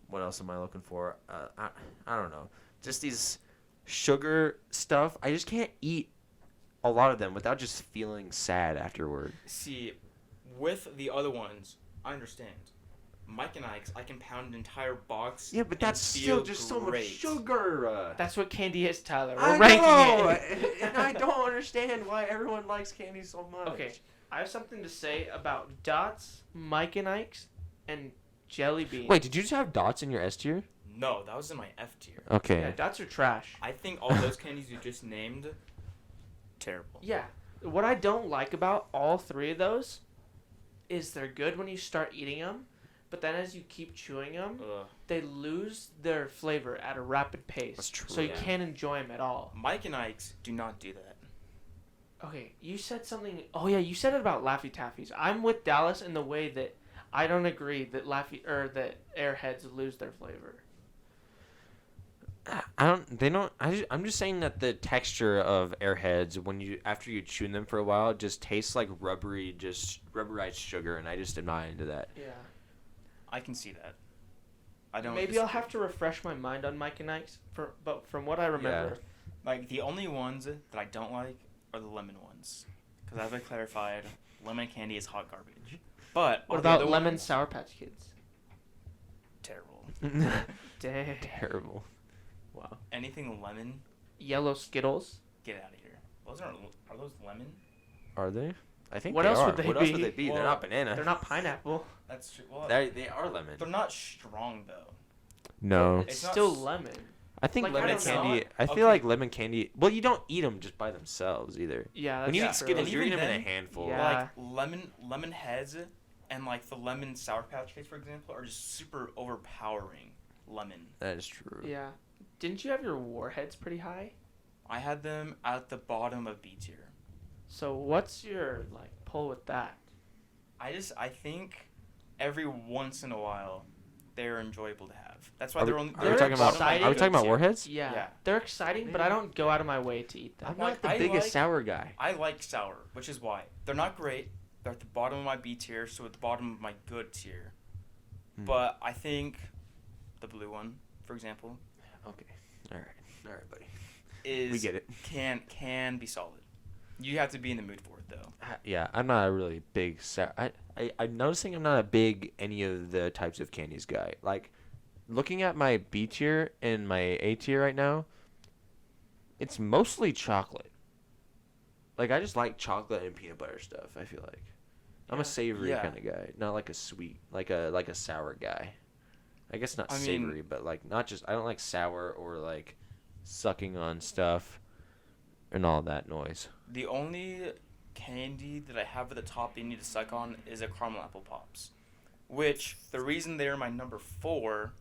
what else am I looking for? I don't know. Just these sugar stuff. I just can't eat a lot of them without just feeling sad afterward. See, with the other ones, I understand. Mike and Ike's, I can pound an entire box. Yeah, but and that's feel still just so much great. sugar. That's what candy is, Tyler. We're I ranking know, it. and I don't understand why everyone likes candy so much. Okay, I have something to say about Dots, Mike and Ike's, and Jelly Bean. Wait, did you just have dots in your S tier? No, that was in my F tier. Okay. Yeah, Dots are trash. I think all those candies you just named, terrible. Yeah. What I don't like about all 3 of those is they're good when you start eating them, but then as you keep chewing them, Ugh. they lose their flavor at a rapid pace. That's true. So you Yeah. can't enjoy them at all. Mike and Ike's do not do that. Okay, you said something. Oh yeah, you said it about Laffy Taffies. I'm with Dallas in the way that I don't agree that that Airheads lose their flavor. I don't. They don't. I'm just saying that the texture of Airheads, after you chew them for a while, just tastes like rubberized sugar, and I just am not into that. Yeah. I can see that. I don't. Maybe I'll disagree. have to refresh my mind on Mike and Ike's. But from what I remember, Like the only ones that I don't like are the lemon ones, because as I clarified, lemon candy is hot garbage. But What all the about other lemon ones, Sour Patch Kids? terrible. Dang. Terrible. Wow. Anything lemon, Yellow Skittles. get out of here. Those are those lemon? Are they? I think What they else are. would they what else be? would they be? Well, They're not banana. They're not pineapple. That's true. Well, They are lemon. they're not strong though. No. It's It's not still s- lemon. I think Like, I lemon don't know. candy. I Okay. feel like lemon candy. Well, you don't eat them just by themselves either. Yeah, that's When you yeah. eat Skittles, And you're even eating them in a then, handful. Yeah. Like lemon heads and like the lemon Sour Patch Kids, for example, are just super overpowering lemon. That is true. Yeah. Didn't you have your warheads pretty high? I had them at the bottom of B tier. So what's your like pull with that? I think every once in a while they're enjoyable to have. That's why Are we, they're only. are we they're talking about? exciting. Are we talking about warheads? Yeah. Yeah. They're exciting, but I don't go out of my way to eat them. I'm Like, not the I biggest like- sour guy. I like sour, which is why they're not great. They're at the bottom of my B tier, so at the bottom of my good tier. Hmm. But I think the blue one, for example, Okay. All right, buddy. is We get it. can be solid. You have to be in the mood for it though. Yeah, I'm not a really big sour. I'm noticing I'm not a big any of the types of candies guy. Like, looking at my B tier and my A tier right now, it's mostly chocolate. Like, I just like chocolate and peanut butter stuff. I feel like I'm Yeah. a savory Yeah. kind of guy, not like a sweet, like a sour guy. I guess not I mean- savory, but like not just. I don't like sour or like sucking on stuff and all that noise. The only candy that I have at the top that you need to suck on is a caramel apple pops, which the reason they're my number 4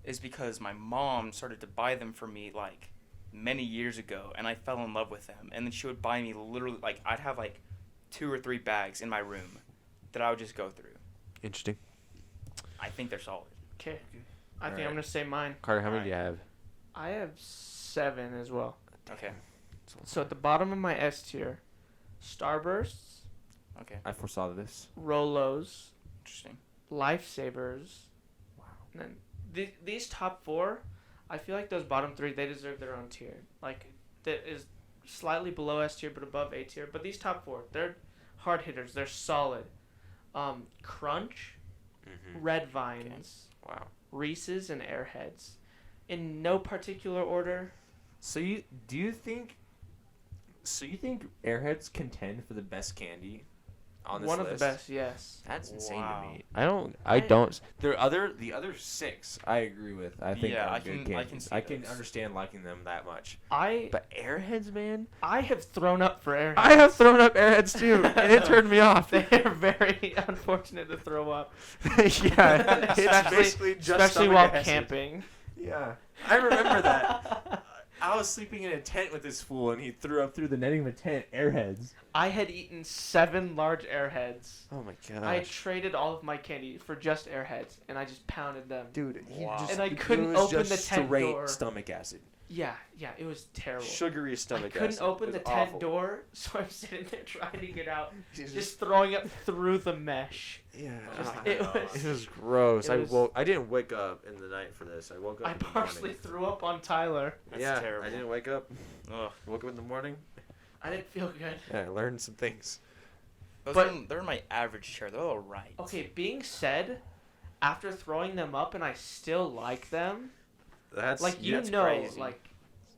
is because my mom started to buy them for me like many years ago, and I fell in love with them. And then she would buy me literally like I'd have like 2 or 3 bags in my room that I would just go through. Interesting. I think they're solid. Okay. I think Alright. I'm gonna say mine. Carter, how many Alright. do you have? I have 7 as well. Okay. So at the bottom of my S tier, Starbursts, Okay. I foresaw this. Rolos, Interesting. Lifesavers. Wow. And then these top 4, I feel like those bottom 3 they deserve their own tier. Like that is slightly below S tier but above A tier. But these top 4, they're hard hitters. They're solid. Crunch, Mm-hmm. Red Vines, Wow. Reese's, and Airheads. In no particular order. So you think Airheads contend for the best candy on this One list? of the best, yes. That's insane Wow. to me. I don't. The other 6 I agree with. I think Yeah, are I good can- I candies. can see I can those. understand liking them that much. But Airheads, man. I have thrown up for Airheads. I have thrown up Airheads too, and it turned me off. They are very unfortunate to throw up. Yeah, it's basically just especially stomach while acid. camping. Yeah, I remember that. I was sleeping in a tent with this fool, and he threw up through the netting of a tent. Airheads. I had eaten 7 large Airheads. Oh my I gosh, traded all of my candy for just Airheads, and I just pounded them. dude! Wow. And I it couldn't was open the just tent straight door. stomach acid. Yeah, it was terrible. Sugary I stomach couldn't acid. open It the was tent awful. door, so I'm sitting there trying to get out, It's just throwing up through the mesh. yeah, Just- ah, it was- it was gross. it was- I didn't wake up in the night for this. I woke up. I in the partially morning. threw up on Tyler. That's yeah, terrible. I didn't wake up. Ugh. Woke up in the morning. I didn't feel good. Yeah, I learned some things. They're in my average tier. They're all right. Okay, being said, after throwing them up and I still like them, That's like you that's know, crazy. like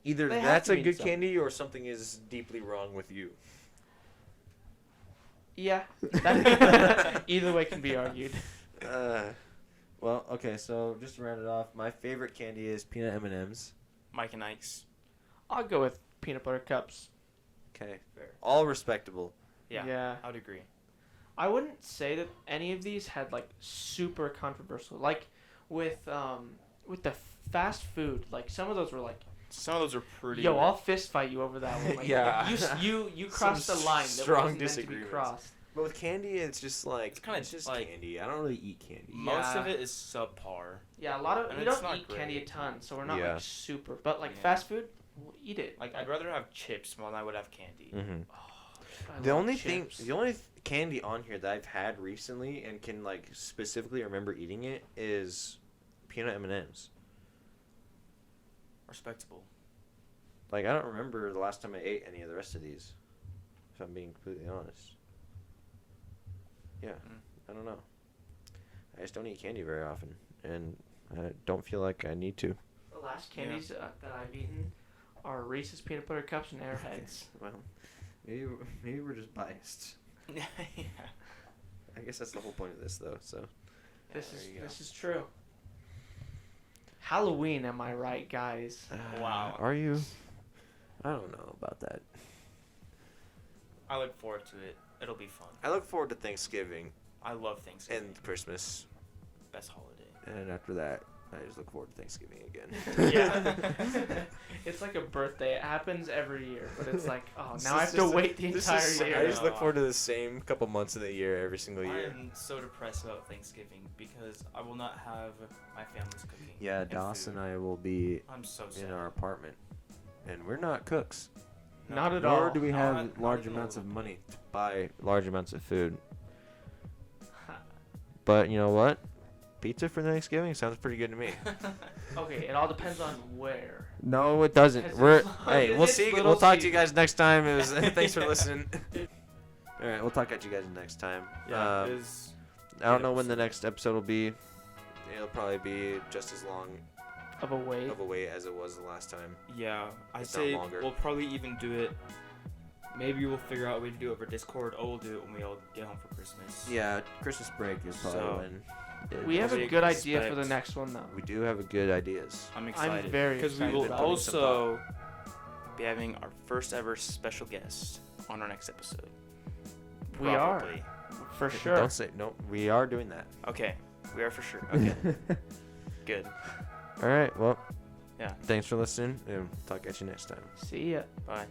either they have that's to a mean good something. candy or something is deeply wrong with you. yeah, that, either way can be argued. Well, okay, so just to round it off, my favorite candy is peanut M&Ms. Mike and Ike's. I'll go with peanut butter cups. Okay, Fair. all respectable. Yeah. I would agree. I wouldn't say that any of these had like super controversial. Like with the fast food, like some of those were like, Some of those are pretty. yo, I'll fist fight you over that one. Like, Yeah. you crossed the Some line that strong wasn't meant to be disagreements. crossed. But with candy, it's just like It's kinda just like- candy. I don't really eat candy. Most of Yeah. it is subpar. Yeah, a lot of And we it's don't not eat great. candy a ton, so we're not Yeah. like super. But like Yeah. fast food, we'll eat it. Like I'd rather have chips more than I would have candy. Mm-hmm. I The love only chips. thing, the only candy on here that I've had recently and can like specifically remember eating it is peanut M&Ms. Respectable. Like I don't remember the last time I ate any of the rest of these. If I'm being completely honest. Yeah, I don't know. I just don't eat candy very often, and I don't feel like I need to. The last candies that I've eaten are Reese's peanut butter cups and Airheads. Well, maybe we're just biased. Yeah. I guess that's the whole point of this, though. So This there you go. is true. Halloween, am I right, guys? Wow. Are you? I don't know about that. I look forward to it. It'll be fun. I look forward to Thanksgiving I love Thanksgiving. and Christmas, Best holiday. and after that, I just look forward to Thanksgiving again. Yeah. It's like a birthday. It happens every year, but it's like, oh, This now I is have to just wait the This entire is- year. I just look forward to the same couple months of the year every single I year. am so depressed about Thanksgiving because I will not have my family's cooking. Yeah, and Doss food. and I will be I'm so sad. in our apartment, and we're not cooks. No. Not at Nor all. do we No, have not large even a amounts of little. money to buy large amounts of food. But you know what? Pizza for Thanksgiving sounds pretty good to me. Okay, it all depends on where. No, it doesn't. Because We're as long hey, as we'll it's see. Little We'll talk to you Caesars. guys next time. It was thanks for listening. All right, we'll talk at you guys next time. Yeah, it is. I don't know when the next episode will be. It'll probably be just as long Of a wait. of a wait as it was the last time. Yeah, I If not say longer. we'll probably even do it. Maybe we'll figure out a way to do it over Discord, or we'll do it when we all get home for Christmas. Yeah, Christmas break is probably So, when. We have a Probably good idea for the expect- next one, though. We do have good ideas. I'm excited. very because we excited will about it. also be having our first ever special guest on our next episode. We are. Probably. For sure. Don't say no. We are doing that. Okay, we are for sure. Okay, good. All right. Well. Yeah. Thanks for listening, and talk at you next time. See ya. Bye.